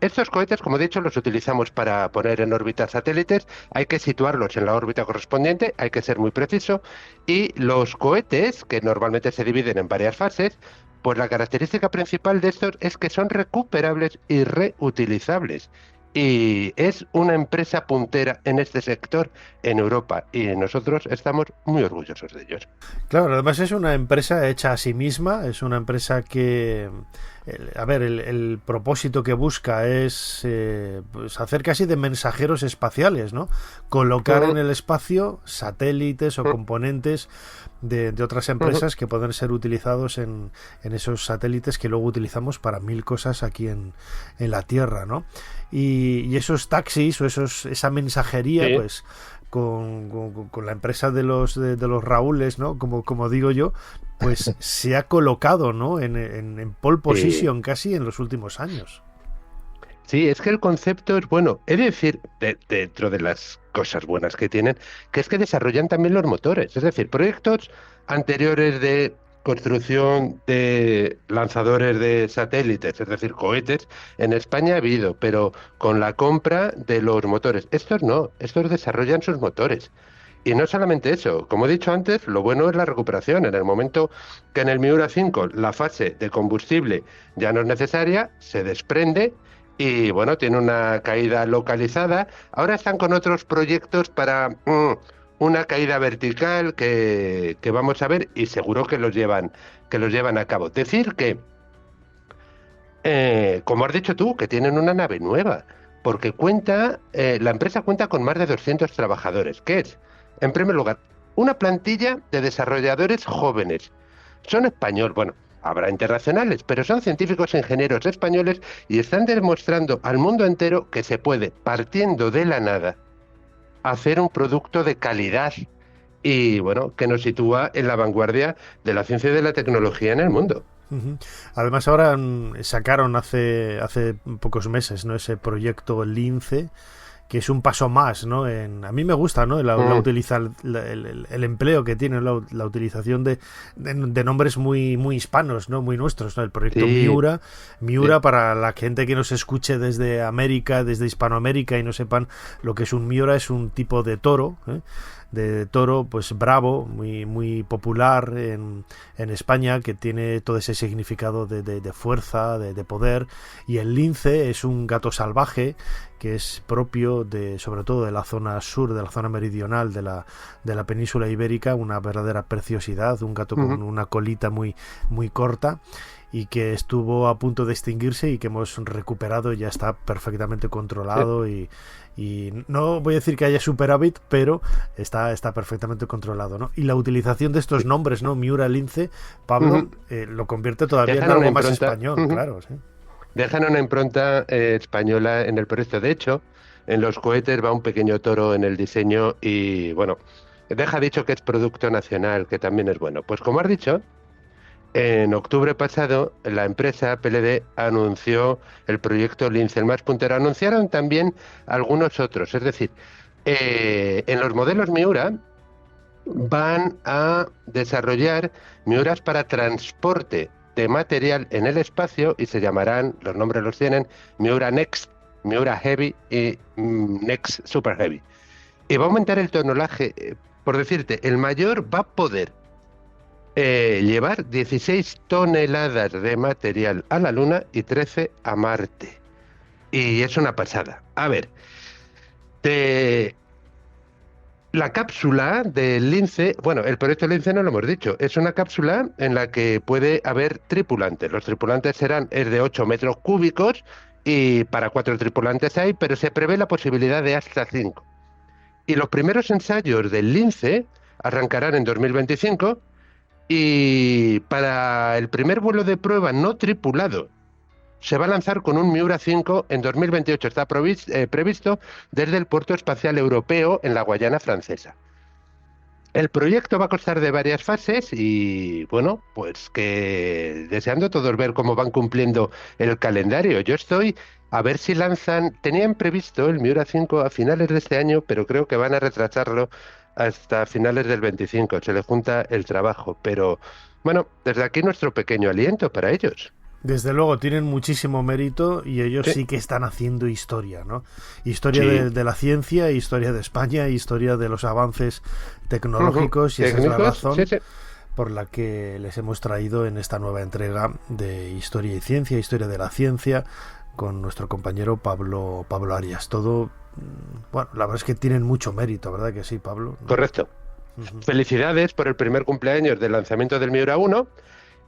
Estos cohetes, como he dicho, los utilizamos para poner en órbita satélites, hay que situarlos en la órbita correspondiente, hay que ser muy preciso, y los cohetes, que normalmente se dividen en varias fases, pues la característica principal de estos es que son recuperables y reutilizables. Y es una empresa puntera en este sector en Europa y nosotros estamos muy orgullosos de ellos. Claro, además es una empresa hecha a sí misma, es una empresa que, el propósito que busca es pues hacer casi de mensajeros espaciales, ¿no? Colocar en el espacio satélites o componentes de otras empresas que pueden ser utilizados en esos satélites que luego utilizamos para mil cosas aquí en la Tierra, ¿no? Y esos taxis o esa mensajería, pues con la empresa de los Raúles, ¿no? Como digo yo, pues se ha colocado, ¿no? en pole position casi en los últimos años. Sí, es que el concepto es bueno. He de decir, dentro de las cosas buenas que tienen, que es que desarrollan también los motores. Es decir, proyectos anteriores de construcción de lanzadores de satélites, es decir, cohetes, en España ha habido, pero con la compra de los motores. Estos no, estos desarrollan sus motores. Y no solamente eso, como he dicho antes, lo bueno es la recuperación. En el momento que en el Miura 5 la fase de combustible ya no es necesaria, se desprende y bueno, tiene una caída localizada. Ahora están con otros proyectos para una caída vertical que vamos a ver y seguro que los llevan a cabo. Decir que, como has dicho tú, que tienen una nave nueva, porque la empresa cuenta con más de 200 trabajadores. ¿Qué es? En primer lugar, una plantilla de desarrolladores jóvenes. Son españoles, bueno, habrá internacionales, pero son científicos e ingenieros españoles y están demostrando al mundo entero que se puede, partiendo de la nada, hacer un producto de calidad y, bueno, que nos sitúa en la vanguardia de la ciencia y de la tecnología en el mundo. Además ahora sacaron hace pocos meses, ¿no? Ese proyecto Lince, que es un paso más, ¿no? A mí me gusta, ¿no? El empleo que tiene, la utilización de nombres muy hispanos, ¿no? Muy nuestros, ¿no? El proyecto Miura, para la gente que nos escuche desde América, desde Hispanoamérica y no sepan lo que es un Miura, es un tipo de toro, de toro pues bravo, muy popular en España, que tiene todo ese significado de fuerza, de poder, y el lince es un gato salvaje que es propio sobre todo de la zona sur, de la zona meridional de la península ibérica, una verdadera preciosidad, un gato con una colita muy corta y que estuvo a punto de extinguirse y que hemos recuperado y ya está perfectamente controlado y no voy a decir que haya superávit, pero está perfectamente controlado, ¿no? Y la utilización de estos nombres, ¿no? Miura, lince, Pablo, lo convierte todavía en algo más español, claro, sí. Dejan una impronta española en el proyecto. De hecho, en los cohetes va un pequeño toro en el diseño y, bueno, deja dicho que es producto nacional, que también es bueno. Pues como has dicho, en octubre pasado la empresa PLD anunció el proyecto Lince, el más puntero. Anunciaron también algunos otros, es decir, en los modelos Miura van a desarrollar Miuras para transporte de material en el espacio y se llamarán, los nombres los tienen, Miura Next, Miura Heavy y Next Super Heavy. Y va a aumentar el tonelaje, por decirte, el mayor va a poder llevar 16 toneladas de material a la Luna y 13 a Marte. Y es una pasada. A ver, la cápsula del Lince, bueno, el proyecto Lince no lo hemos dicho, es una cápsula en la que puede haber tripulantes. Los tripulantes es de 8 metros cúbicos y para 4 tripulantes hay, pero se prevé la posibilidad de hasta 5. Y los primeros ensayos del Lince arrancarán en 2025 y para el primer vuelo de prueba no tripulado se va a lanzar con un Miura 5 en 2028. Está previsto desde el Puerto Espacial Europeo en la Guayana Francesa. El proyecto va a constar de varias fases y, bueno, pues que deseando todos ver cómo van cumpliendo el calendario. Yo estoy a ver si lanzan... Tenían previsto el Miura 5 a finales de este año, pero creo que van a retrasarlo hasta finales del 25. Se le junta el trabajo, pero bueno, desde aquí nuestro pequeño aliento para ellos. Desde luego, tienen muchísimo mérito y ellos sí que están haciendo historia, ¿no? Historia de la ciencia, historia de España, historia de los avances tecnológicos, y esa es la razón por la que les hemos traído en esta nueva entrega de Historia y Ciencia, Historia de la Ciencia, con nuestro compañero Pablo Arias. Todo, bueno, la verdad es que tienen mucho mérito, ¿verdad que sí, Pablo? Correcto. Felicidades por el primer cumpleaños del lanzamiento del Miura 1.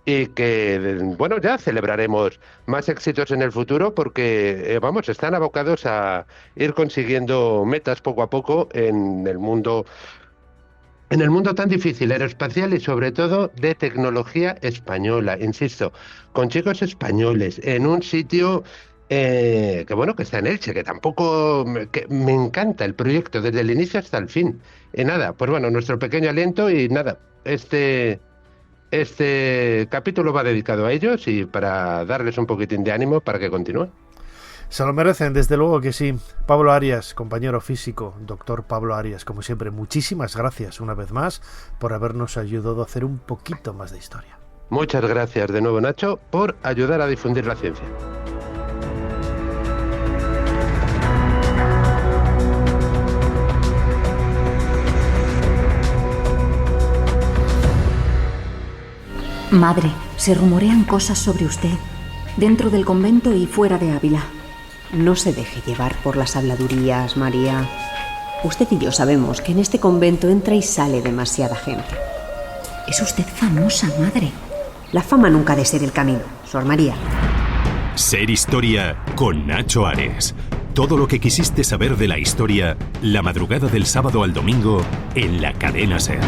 Y que, bueno, ya celebraremos más éxitos en el futuro porque, vamos, están abocados a ir consiguiendo metas poco a poco en el mundo tan difícil, aeroespacial y sobre todo de tecnología española, insisto, con chicos españoles, en un sitio que está en Elche, que tampoco, que me encanta el proyecto desde el inicio hasta el fin. Y nada, pues bueno, nuestro pequeño aliento y nada, Este capítulo va dedicado a ellos y para darles un poquitín de ánimo para que continúen. Se lo merecen, desde luego que sí. Pablo Arias, compañero físico, doctor Pablo Arias, como siempre, muchísimas gracias una vez más por habernos ayudado a hacer un poquito más de historia. Muchas gracias de nuevo, Nacho, por ayudar a difundir la ciencia. Madre, se rumorean cosas sobre usted, dentro del convento y fuera de Ávila. No se deje llevar por las habladurías, María. Usted y yo sabemos que en este convento entra y sale demasiada gente. Es usted famosa, madre. La fama nunca ha de ser el camino, Sor María. Ser Historia con Nacho Ares. Todo lo que quisiste saber de la historia, la madrugada del sábado al domingo en la cadena SER.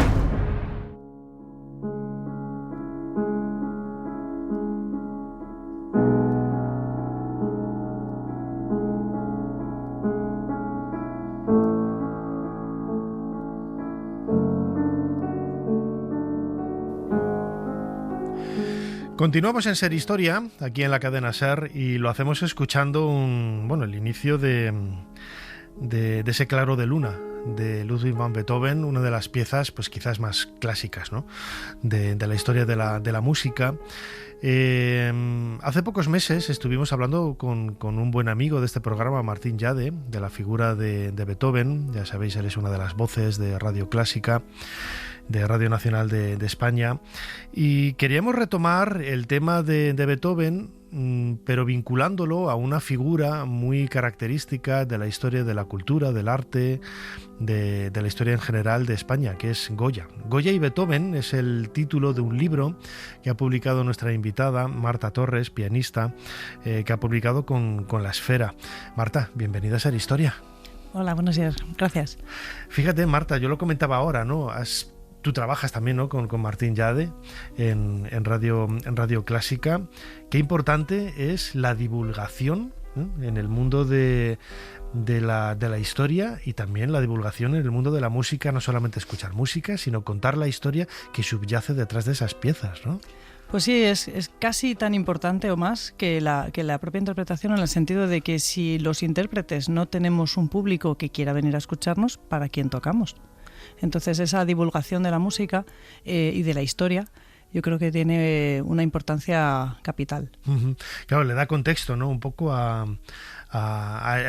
Continuamos en Ser Historia, aquí en la cadena SER, y lo hacemos escuchando el inicio de ese Claro de Luna de Ludwig van Beethoven, una de las piezas pues quizás más clásicas, ¿no?, de la historia de la música. Hace pocos meses estuvimos hablando con un buen amigo de este programa, Martín Llade, de la figura de Beethoven. Ya sabéis, él es una de las voces de Radio Clásica, de Radio Nacional de España, y queríamos retomar el tema de Beethoven, pero vinculándolo a una figura muy característica de la historia de la cultura, del arte, de la historia en general de España, que es Goya. Goya y Beethoven es el título de un libro que ha publicado nuestra invitada, Marta Torres, pianista, que ha publicado con La Esfera. Marta, bienvenida a Ser Historia. Hola, buenos días, gracias. Fíjate, Marta, yo lo comentaba ahora, ¿no? Tú trabajas también, ¿no?, con Martín Llade en Radio Clásica. Qué importante es la divulgación, ¿no?, en el mundo de la historia, y también la divulgación en el mundo de la música, no solamente escuchar música, sino contar la historia que subyace detrás de esas piezas, ¿no? Pues sí, es casi tan importante o más que la propia interpretación, en el sentido de que si los intérpretes no tenemos un público que quiera venir a escucharnos, ¿para quién tocamos? Entonces esa divulgación de la música y de la historia, yo creo que tiene una importancia capital. Claro, le da contexto, ¿no?, un poco a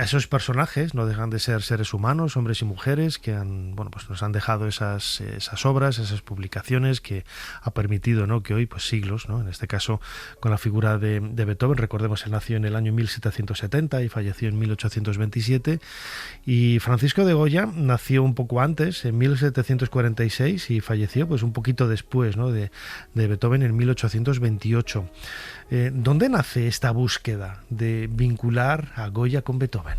esos personajes. No dejan de ser seres humanos, hombres y mujeres, que nos han dejado esas obras, esas publicaciones que ha permitido, ¿no?, que hoy, pues siglos, ¿no?, en este caso con la figura de Beethoven. Recordemos, él nació en el año 1770 y falleció en 1827, y Francisco de Goya nació un poco antes, en 1746, y falleció pues un poquito después, ¿no?, de Beethoven en 1828. ¿Dónde nace esta búsqueda de vincular a Goya con Beethoven?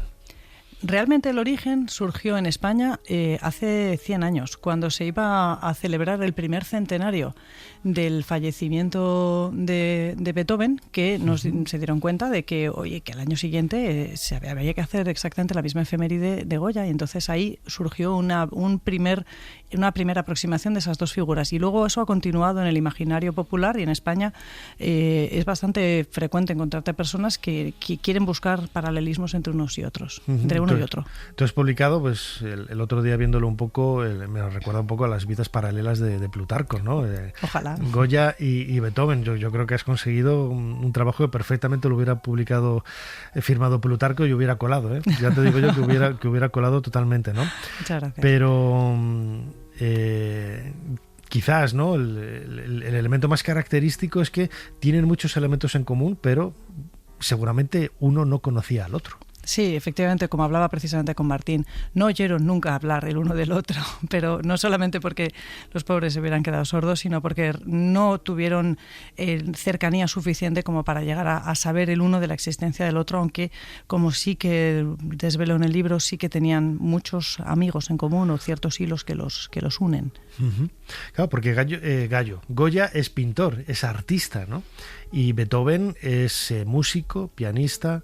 Realmente el origen surgió en España hace 100 años, cuando se iba a celebrar el primer centenario del fallecimiento de Beethoven, que se dieron cuenta de que, que al año siguiente había que hacer exactamente la misma efeméride de Goya, y entonces ahí surgió una primera aproximación de esas dos figuras, y luego eso ha continuado en el imaginario popular, y en España es bastante frecuente encontrarte personas que quieren buscar paralelismos entre unos y otros, entre una uno y otro. Tú has publicado, pues el otro día viéndolo un poco, me recuerda un poco a las vidas paralelas de Plutarco, ¿no? Ojalá. Goya y Beethoven. Yo creo que has conseguido un trabajo que perfectamente lo hubiera publicado, firmado Plutarco y hubiera colado, ¿eh? Ya te digo yo que hubiera colado totalmente, ¿no? Muchas gracias. Pero quizás, ¿no? El elemento más característico es que tienen muchos elementos en común, pero seguramente uno no conocía al otro. Sí, efectivamente, como hablaba precisamente con Martín, no oyeron nunca hablar el uno del otro, pero no solamente porque los pobres se hubieran quedado sordos, sino porque no tuvieron cercanía suficiente como para llegar a saber el uno de la existencia del otro, aunque, como sí que desvelo en el libro, sí que tenían muchos amigos en común o ciertos hilos que los unen. Uh-huh. Claro, porque Goya es pintor, es artista, ¿no? Y Beethoven es músico, pianista,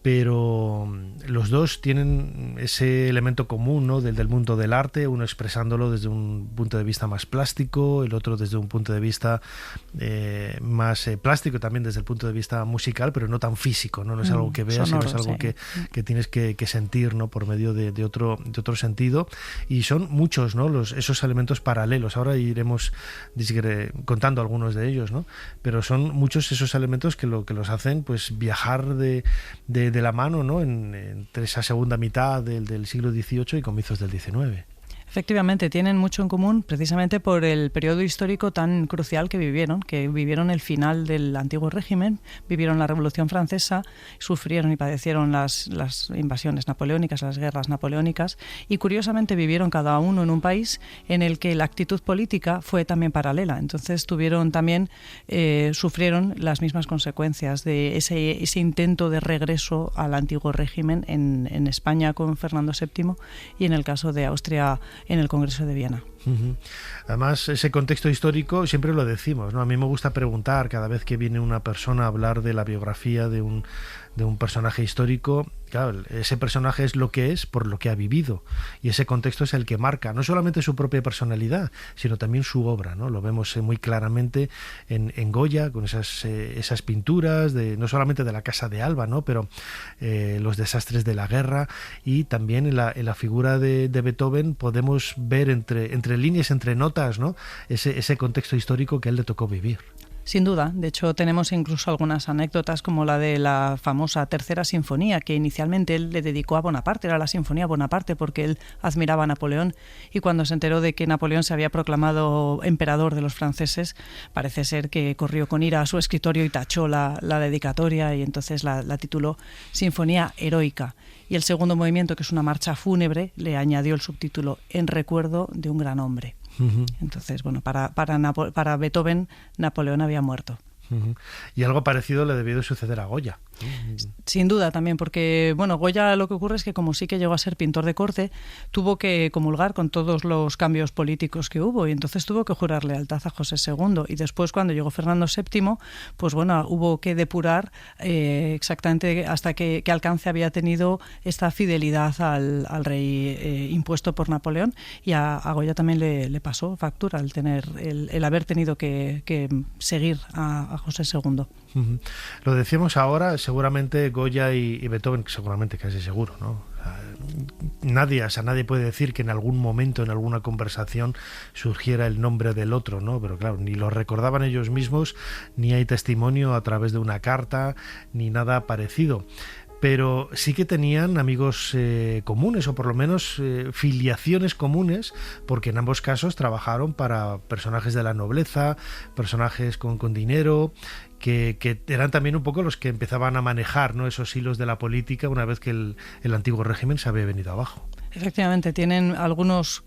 pero los dos tienen ese elemento común, ¿no? del mundo del arte, uno expresándolo desde un punto de vista más plástico, el otro desde un punto de vista más plástico, también desde el punto de vista musical, pero no tan físico, ¿no? No es algo que veas, sonoro, sino es algo que tienes que sentir, ¿no? Por medio de otro sentido, y son muchos, ¿no? esos elementos paralelos. Ahora iremos contando algunos de ellos, ¿no? Pero son muchos esos elementos que los hacen pues viajar de la mano, ¿no? Entre esa segunda mitad del siglo XVIII y comienzos del XIX. Efectivamente, tienen mucho en común precisamente por el periodo histórico tan crucial que vivieron el final del antiguo régimen, vivieron la Revolución Francesa, sufrieron y padecieron las invasiones napoleónicas, las guerras napoleónicas, y curiosamente vivieron cada uno en un país en el que la actitud política fue también paralela. Entonces sufrieron las mismas consecuencias de ese intento de regreso al antiguo régimen en España con Fernando VII y en el caso de Austria en el Congreso de Viena. Uh-huh. Además, ese contexto histórico siempre lo decimos, ¿no? A mí me gusta preguntar cada vez que viene una persona a hablar de la biografía de un personaje histórico. Claro, ese personaje es lo que es por lo que ha vivido, y ese contexto es el que marca no solamente su propia personalidad, sino también su obra, ¿no? Lo vemos muy claramente en Goya, con esas pinturas no solamente de la Casa de Alba, ¿no? Pero los desastres de la guerra, y también en la figura de Beethoven podemos ver entre líneas, entre notas, ¿no? Ese contexto histórico que a él le tocó vivir. Sin duda, de hecho tenemos incluso algunas anécdotas como la de la famosa Tercera Sinfonía, que inicialmente él le dedicó a Bonaparte, era la Sinfonía Bonaparte porque él admiraba a Napoleón, y cuando se enteró de que Napoleón se había proclamado emperador de los franceses, parece ser que corrió con ira a su escritorio y tachó la dedicatoria, y entonces la tituló Sinfonía Heroica. Y el segundo movimiento, que es una marcha fúnebre, le añadió el subtítulo En recuerdo de un gran hombre. Uh-huh. Entonces, bueno, para Beethoven, Napoleón había muerto. Uh-huh. Y algo parecido le debió de suceder a Goya. Sin duda también, porque bueno, Goya, lo que ocurre es que como sí que llegó a ser pintor de corte, tuvo que comulgar con todos los cambios políticos que hubo, y entonces tuvo que jurar lealtad a José II, y después cuando llegó Fernando VII, pues bueno, hubo que depurar exactamente hasta qué alcance había tenido esta fidelidad al rey impuesto por Napoleón, y a Goya también le pasó factura el haber tenido que seguir a José II. Uh-huh. Lo decíamos ahora, seguramente Goya y Beethoven, seguramente, casi seguro, ¿no? Nadie puede decir que en algún momento, en alguna conversación, surgiera el nombre del otro, ¿no? Pero claro, ni lo recordaban ellos mismos, ni hay testimonio a través de una carta, ni nada parecido. Pero sí que tenían amigos comunes, o por lo menos filiaciones comunes, porque en ambos casos trabajaron para personajes de la nobleza, personajes con dinero, que eran también un poco los que empezaban a manejar, ¿no? Esos hilos de la política una vez que el antiguo régimen se había venido abajo. Efectivamente,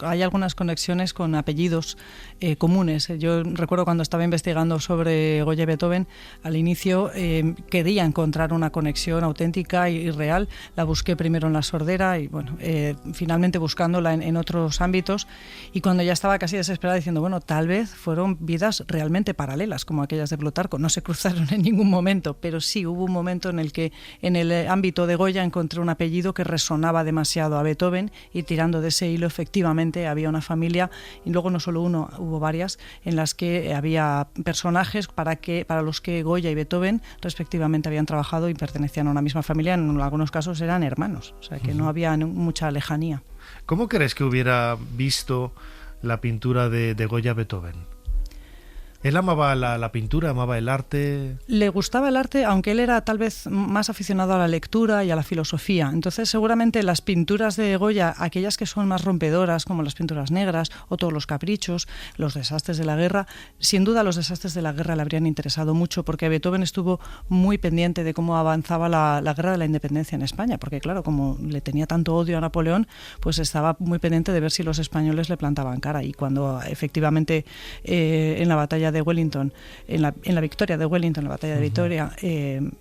hay algunas conexiones con apellidos comunes. Yo recuerdo cuando estaba investigando sobre Goya y Beethoven, al inicio quería encontrar una conexión auténtica y real. La busqué primero en La Sordera y bueno, finalmente buscándola en otros ámbitos, y cuando ya estaba casi desesperada diciendo, bueno, tal vez fueron vidas realmente paralelas como aquellas de Plutarco. No se cruzaron en ningún momento, pero sí hubo un momento en el que en el ámbito de Goya encontré un apellido que resonaba demasiado a Beethoven, y tirando de ese hilo efectivamente había una familia, y luego no solo uno, hubo varias, en las que había personajes para los que Goya y Beethoven respectivamente habían trabajado y pertenecían a una misma familia, en algunos casos eran hermanos, o sea que no había mucha lejanía. ¿Cómo crees que hubiera visto la pintura de Goya Beethoven? ¿Él amaba la pintura, amaba el arte? Le gustaba el arte, aunque él era tal vez más aficionado a la lectura y a la filosofía. Entonces, seguramente las pinturas de Goya, aquellas que son más rompedoras, como las pinturas negras o todos los caprichos, los desastres de la guerra, sin duda los desastres de la guerra le habrían interesado mucho, porque Beethoven estuvo muy pendiente de cómo avanzaba la guerra de la independencia en España, porque claro, como le tenía tanto odio a Napoleón, pues estaba muy pendiente de ver si los españoles le plantaban cara. Y cuando efectivamente en la batalla de Wellington, en la victoria de Wellington, la batalla de Vitoria,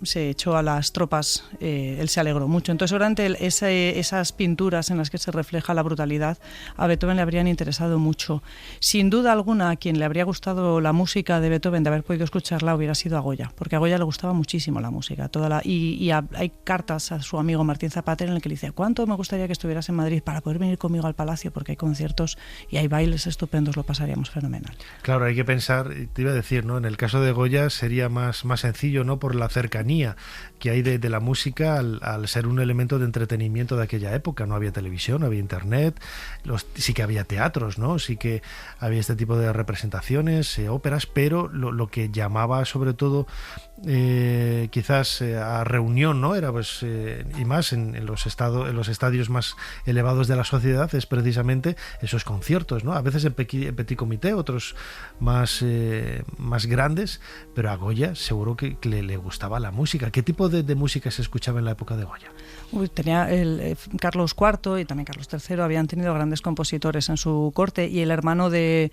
se echó a las tropas, él se alegró mucho. Entonces, durante esas pinturas en las que se refleja la brutalidad, a Beethoven le habrían interesado mucho. Sin duda alguna, a quien le habría gustado la música de Beethoven, de haber podido escucharla, hubiera sido a Goya, porque a Goya le gustaba muchísimo la música. Hay cartas a su amigo Martín Zapater en el que le dice: ¿cuánto me gustaría que estuvieras en Madrid para poder venir conmigo al Palacio? Porque hay conciertos y hay bailes estupendos, lo pasaríamos fenomenal. Claro, hay que pensar, te iba a decir, ¿no? En el caso de Goya sería más sencillo, ¿no? Por la cercanía que hay de la música al ser un elemento de entretenimiento de aquella época. No había televisión, no había internet, sí que había teatros, ¿no? Sí que había este tipo de representaciones, óperas, pero lo que llamaba sobre todo quizás a reunión, ¿no? Era pues y más en los estadios más elevados de la sociedad, es precisamente esos conciertos, ¿no? A veces en petit comité, otros más grandes, pero a Goya seguro que le gustaba la música. ¿Qué tipo de música se escuchaba en la época de Goya? Tenía Carlos IV y también Carlos III habían tenido grandes compositores en su corte, y el hermano de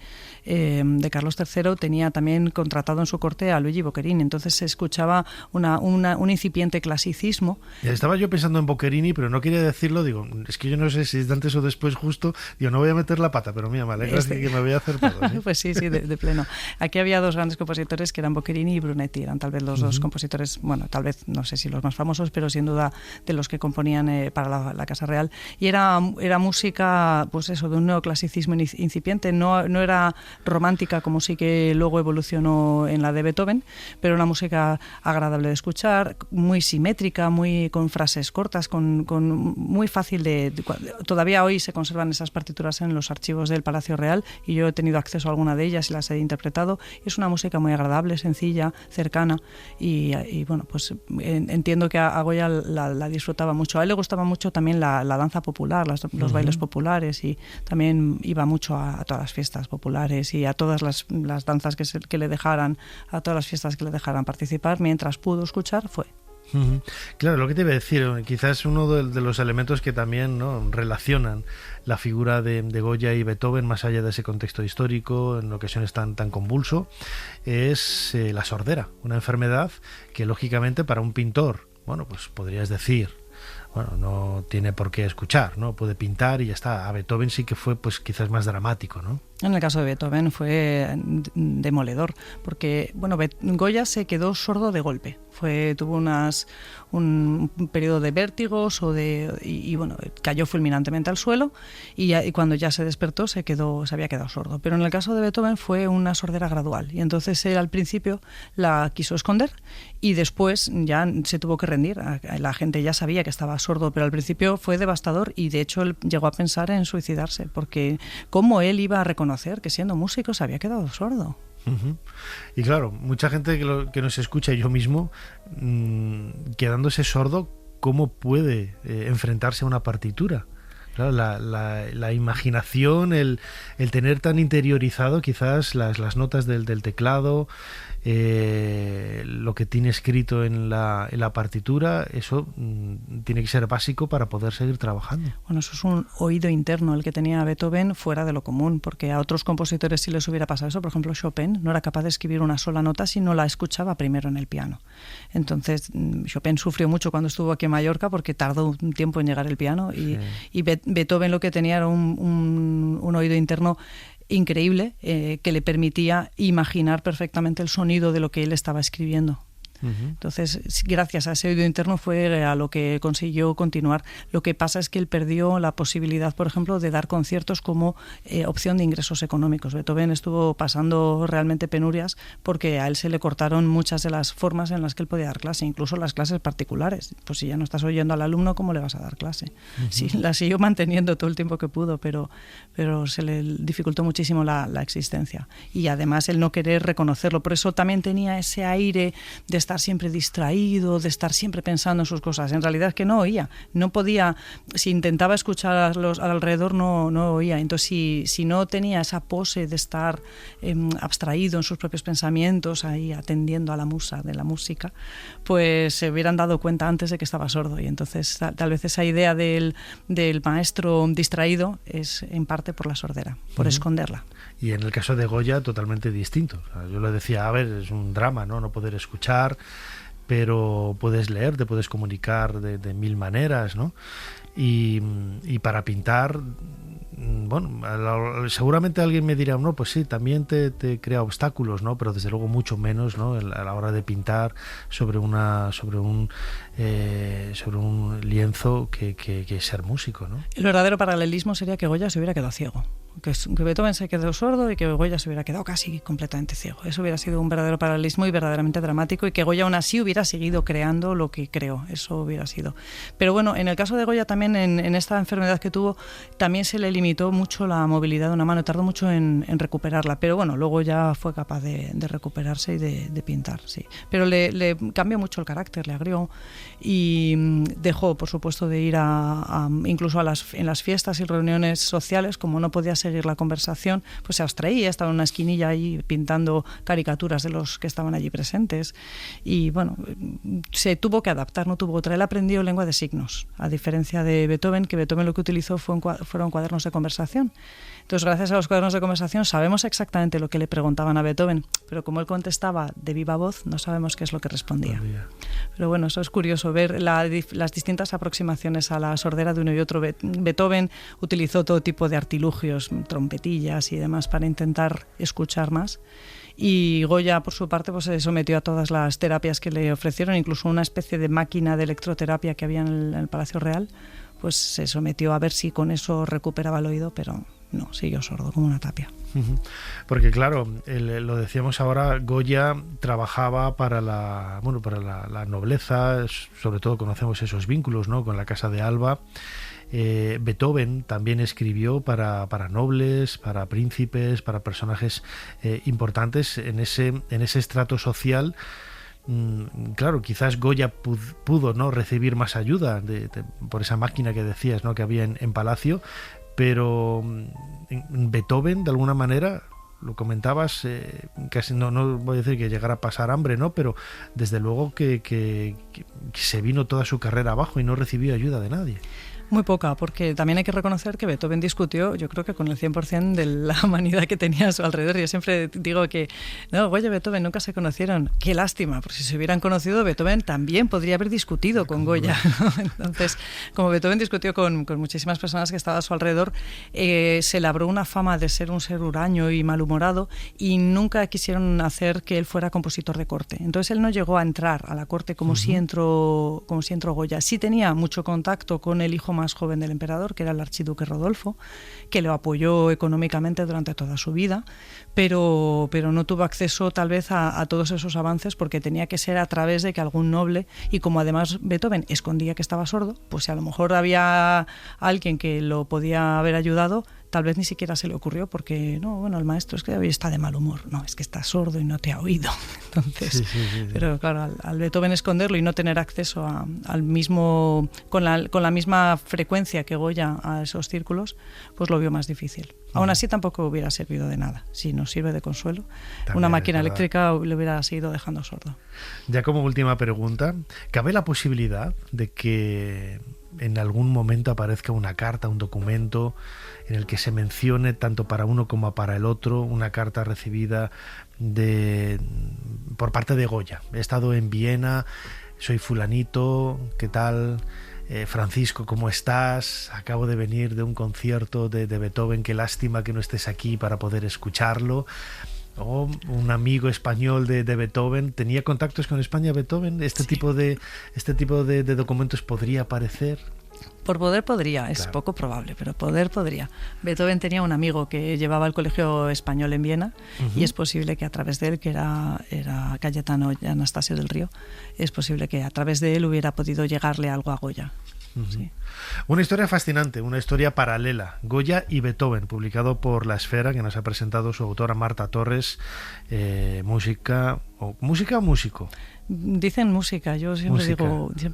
Carlos III tenía también contratado en su corte a Luigi Boccherini. Entonces se escuchaba un incipiente clasicismo. Ya estaba yo pensando en Boccherini, pero no quería decirlo. Digo, es que yo no sé si es antes o después justo. Digo, no voy a meter la pata, pero mira, me alegra que me voy a hacer todo, ¿sí? Pues sí, de pleno. Aquí había dos grandes compositores que eran Boccherini y Brunetti. Eran tal vez los dos compositores, bueno, tal vez, no sé si los más famosos, pero sin duda de los que componían para la Casa Real. Y era música, pues eso, de un neoclasicismo incipiente. No era romántica, como sí que luego evolucionó en la de Beethoven, pero una música agradable de escuchar, muy simétrica, muy con frases cortas, muy fácil todavía hoy se conservan esas partituras en los archivos del Palacio Real, y yo he tenido acceso a alguna de ellas y las he interpretado. Es una música muy agradable, sencilla, cercana, y bueno, pues entiendo que a Goya la disfrutaba mucho. A él le gustaba mucho también la danza popular, los bailes populares, y también iba mucho a todas las fiestas populares y a todas las danzas que le dejaran, a todas las fiestas que le dejaran participar, mientras pudo escuchar, fue. Claro, lo que te iba a decir, quizás uno de los elementos que también, ¿no?, relacionan la figura de Goya y Beethoven, más allá de ese contexto histórico, en ocasiones tan convulso, es la sordera, una enfermedad que lógicamente para un pintor, bueno, pues podrías decir, bueno, no tiene por qué escuchar, ¿no? Puede pintar y ya está. A Beethoven sí que fue pues quizás más dramático, ¿no? En el caso de Beethoven fue demoledor, porque bueno, Goya se quedó sordo de golpe. Tuvo un periodo de vértigos y bueno, cayó fulminantemente al suelo, y cuando ya se despertó se había quedado sordo. Pero en el caso de Beethoven fue una sordera gradual, y entonces él al principio la quiso esconder y después ya se tuvo que rendir. La gente ya sabía que estaba sordo, pero al principio fue devastador, y de hecho él llegó a pensar en suicidarse, porque ¿cómo él iba a reconocer que siendo músico se había quedado sordo? Y claro, mucha gente que nos escucha, yo mismo, quedándose sordo, ¿cómo puede enfrentarse a una partitura? Claro, la imaginación, el tener tan interiorizado quizás las notas del teclado, lo que tiene escrito en la partitura, eso tiene que ser básico para poder seguir trabajando. Bueno, eso es un oído interno el que tenía Beethoven fuera de lo común, porque a otros compositores sí les hubiera pasado eso. Por ejemplo, Chopin no era capaz de escribir una sola nota si no la escuchaba primero en el piano. Entonces Chopin sufrió mucho cuando estuvo aquí en Mallorca, porque tardó un tiempo en llegar el piano, y Beethoven lo que tenía era un oído interno increíble, que le permitía imaginar perfectamente el sonido de lo que él estaba escribiendo. Entonces, gracias a ese oído interno fue a lo que consiguió continuar. Lo que pasa es que él perdió la posibilidad, por ejemplo, de dar conciertos como opción de ingresos económicos. Beethoven estuvo pasando realmente penurias porque a él se le cortaron muchas de las formas en las que él podía dar clase, incluso las clases particulares. Pues si ya no estás oyendo al alumno, ¿cómo le vas a dar clase? Sí, la siguió manteniendo todo el tiempo que pudo, pero se le dificultó muchísimo la existencia. Y además el no querer reconocerlo. Por eso también tenía ese aire de estar siempre distraído, de estar siempre pensando en sus cosas. En realidad es que no oía, no podía, si intentaba escuchar al alrededor no oía. Entonces si no tenía esa pose de estar abstraído en sus propios pensamientos, ahí atendiendo a la musa de la música, pues se hubieran dado cuenta antes de que estaba sordo. Y entonces tal vez esa idea del maestro distraído es en parte por la sordera, por esconderla. Y en el caso de Goya, totalmente distinto. O sea, yo le decía, a ver, es un drama, ¿no? No poder escuchar, pero puedes leer, te puedes comunicar de mil maneras, ¿no? Y para pintar, bueno, seguramente alguien me dirá, no, pues sí, también te crea obstáculos, ¿no? Pero desde luego mucho menos, ¿no? A la hora de pintar sobre un lienzo que es ser músico, ¿no? El verdadero paralelismo sería que Goya se hubiera quedado ciego. Que Beethoven se quedó sordo y que Goya se hubiera quedado casi completamente ciego. Eso hubiera sido un verdadero paralelismo y verdaderamente dramático, y que Goya aún así hubiera seguido creando lo que creó. Eso hubiera sido. Pero bueno, en el caso de Goya también, en esta enfermedad que tuvo, también se le limitó mucho la movilidad de una mano, tardó mucho en recuperarla, pero bueno, luego ya fue capaz de recuperarse y de pintar, sí. Pero le cambió mucho el carácter, le agrió, y dejó, por supuesto, de ir incluso en las fiestas y reuniones sociales, como no podía seguir la conversación, pues se abstraía, estaba en una esquinilla ahí pintando caricaturas de los que estaban allí presentes, y bueno, se tuvo que adaptar, no tuvo otra. Él aprendió lengua de signos, a diferencia de Beethoven, que Beethoven lo que utilizó fueron cuadernos de conversación. Entonces, gracias a los cuadernos de conversación sabemos exactamente lo que le preguntaban a Beethoven, pero como él contestaba de viva voz, no sabemos qué es lo que respondía. Pero bueno, eso es curioso, ver las distintas aproximaciones a la sordera de uno y otro. Beethoven utilizó todo tipo de artilugios, trompetillas y demás, para intentar escuchar más. Y Goya, por su parte, pues se sometió a todas las terapias que le ofrecieron, incluso una especie de máquina de electroterapia que había en el Palacio Real, pues se sometió a ver si con eso recuperaba el oído, pero no, siguió sordo como una tapia. Porque claro, lo decíamos ahora, Goya trabajaba para la nobleza, sobre todo conocemos esos vínculos, ¿no?, con la Casa de Alba. Beethoven también escribió para nobles, para príncipes, para personajes importantes en ese estrato social. Claro, quizás Goya pudo, ¿no?, recibir más ayuda por esa máquina que decías, ¿no?, que había en Palacio, pero Beethoven, de alguna manera, lo comentabas, casi no voy a decir que llegara a pasar hambre, ¿no?, pero desde luego que se vino toda su carrera abajo y no recibió ayuda de nadie. Muy poca, porque también hay que reconocer que Beethoven discutió, yo creo que con el 100% de la humanidad que tenía a su alrededor. Yo siempre digo que Goya y Beethoven nunca se conocieron. Qué lástima, porque si se hubieran conocido, Beethoven también podría haber discutido con Goya, ¿no? Entonces, como Beethoven discutió con muchísimas personas que estaban a su alrededor, se labró una fama de ser un ser huraño y malhumorado, y nunca quisieron hacer que él fuera compositor de corte. Entonces él no llegó a entrar a la corte como si entró Goya. Sí tenía mucho contacto con el hijo más joven del emperador, que era el archiduque Rodolfo, que lo apoyó económicamente durante toda su vida, pero no tuvo acceso tal vez a todos esos avances, porque tenía que ser a través de que algún noble, y como además Beethoven escondía que estaba sordo, pues si a lo mejor había alguien que lo podía haber ayudado, tal vez ni siquiera se le ocurrió, porque el maestro es que hoy está de mal humor, no, es que está sordo y no te ha oído. Entonces, sí. Pero claro, al Beethoven esconderlo y no tener acceso al mismo, con la misma frecuencia que Goya a esos círculos, pues lo vio más difícil. Aún así tampoco hubiera servido de nada. Si nos sirve de consuelo, también una máquina eléctrica le hubiera seguido dejando sordo. Ya como última pregunta, ¿cabe la posibilidad de que en algún momento aparezca una carta, un documento en el que se mencione tanto para uno como para el otro, una carta recibida por parte de Goya? He estado en Viena, soy fulanito, ¿qué tal? Francisco, ¿cómo estás? Acabo de venir de un concierto de Beethoven, qué lástima que no estés aquí para poder escucharlo. o un amigo español de Beethoven. ¿Tenía contactos con España Beethoven? ¿Este tipo de documentos podría aparecer? Por poder podría, es poco probable, pero poder podría. Beethoven tenía un amigo que llevaba el colegio español en Viena, y es posible que a través de él, que era Cayetano Anastasio del Río, es posible que a través de él hubiera podido llegarle algo a Goya. Sí. Una historia fascinante, una historia paralela, Goya y Beethoven, publicado por La Esfera, que nos ha presentado su autora Marta Torres. ¿Música o músico? Dicen música, yo siempre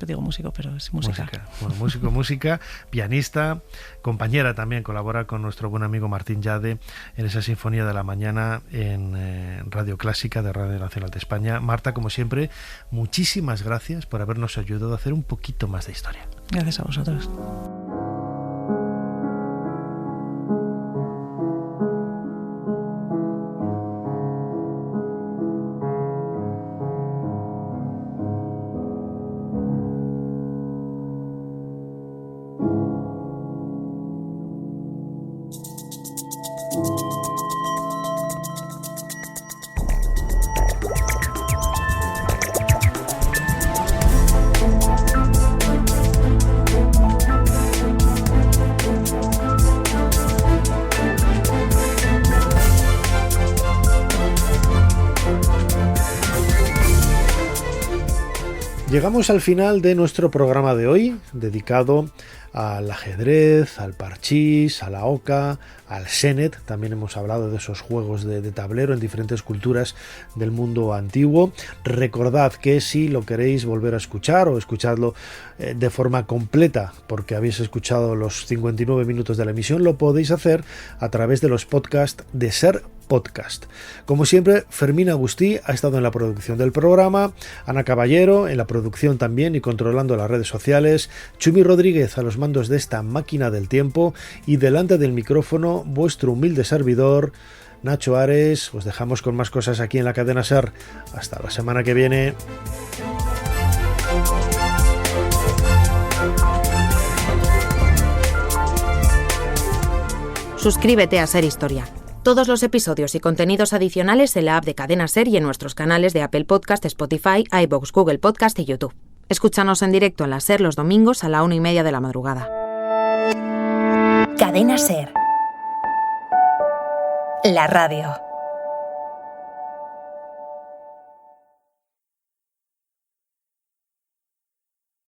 digo músico, pero es música. Bueno, música, pianista, compañera también, colabora con nuestro buen amigo Martín Yade en esa Sinfonía de la Mañana en Radio Clásica de Radio Nacional de España. Marta, como siempre, muchísimas gracias por habernos ayudado a hacer un poquito más de historia. Gracias a vosotros. Llegamos al final de nuestro programa de hoy, dedicado al ajedrez, al parchís, a la oca, al senet. También hemos hablado de esos juegos de tablero en diferentes culturas del mundo antiguo. Recordad que si lo queréis volver a escuchar o escuchadlo de forma completa, porque habéis escuchado los 59 minutos de la emisión, lo podéis hacer a través de los podcasts de Ser Podcast. Como siempre, Fermín Agustí ha estado en la producción del programa, Ana Caballero en la producción también y controlando las redes sociales, Chumi Rodríguez a los mandos de esta máquina del tiempo, y delante del micrófono vuestro humilde servidor, Nacho Ares. Os dejamos con más cosas aquí en la cadena SER. Hasta la semana que viene. Suscríbete a Ser Historia. Todos los episodios y contenidos adicionales en la app de Cadena SER y en nuestros canales de Apple Podcast, Spotify, iVoox, Google Podcast y YouTube. Escúchanos en directo en la SER los domingos a la 1:30 de la madrugada. Cadena SER. La radio.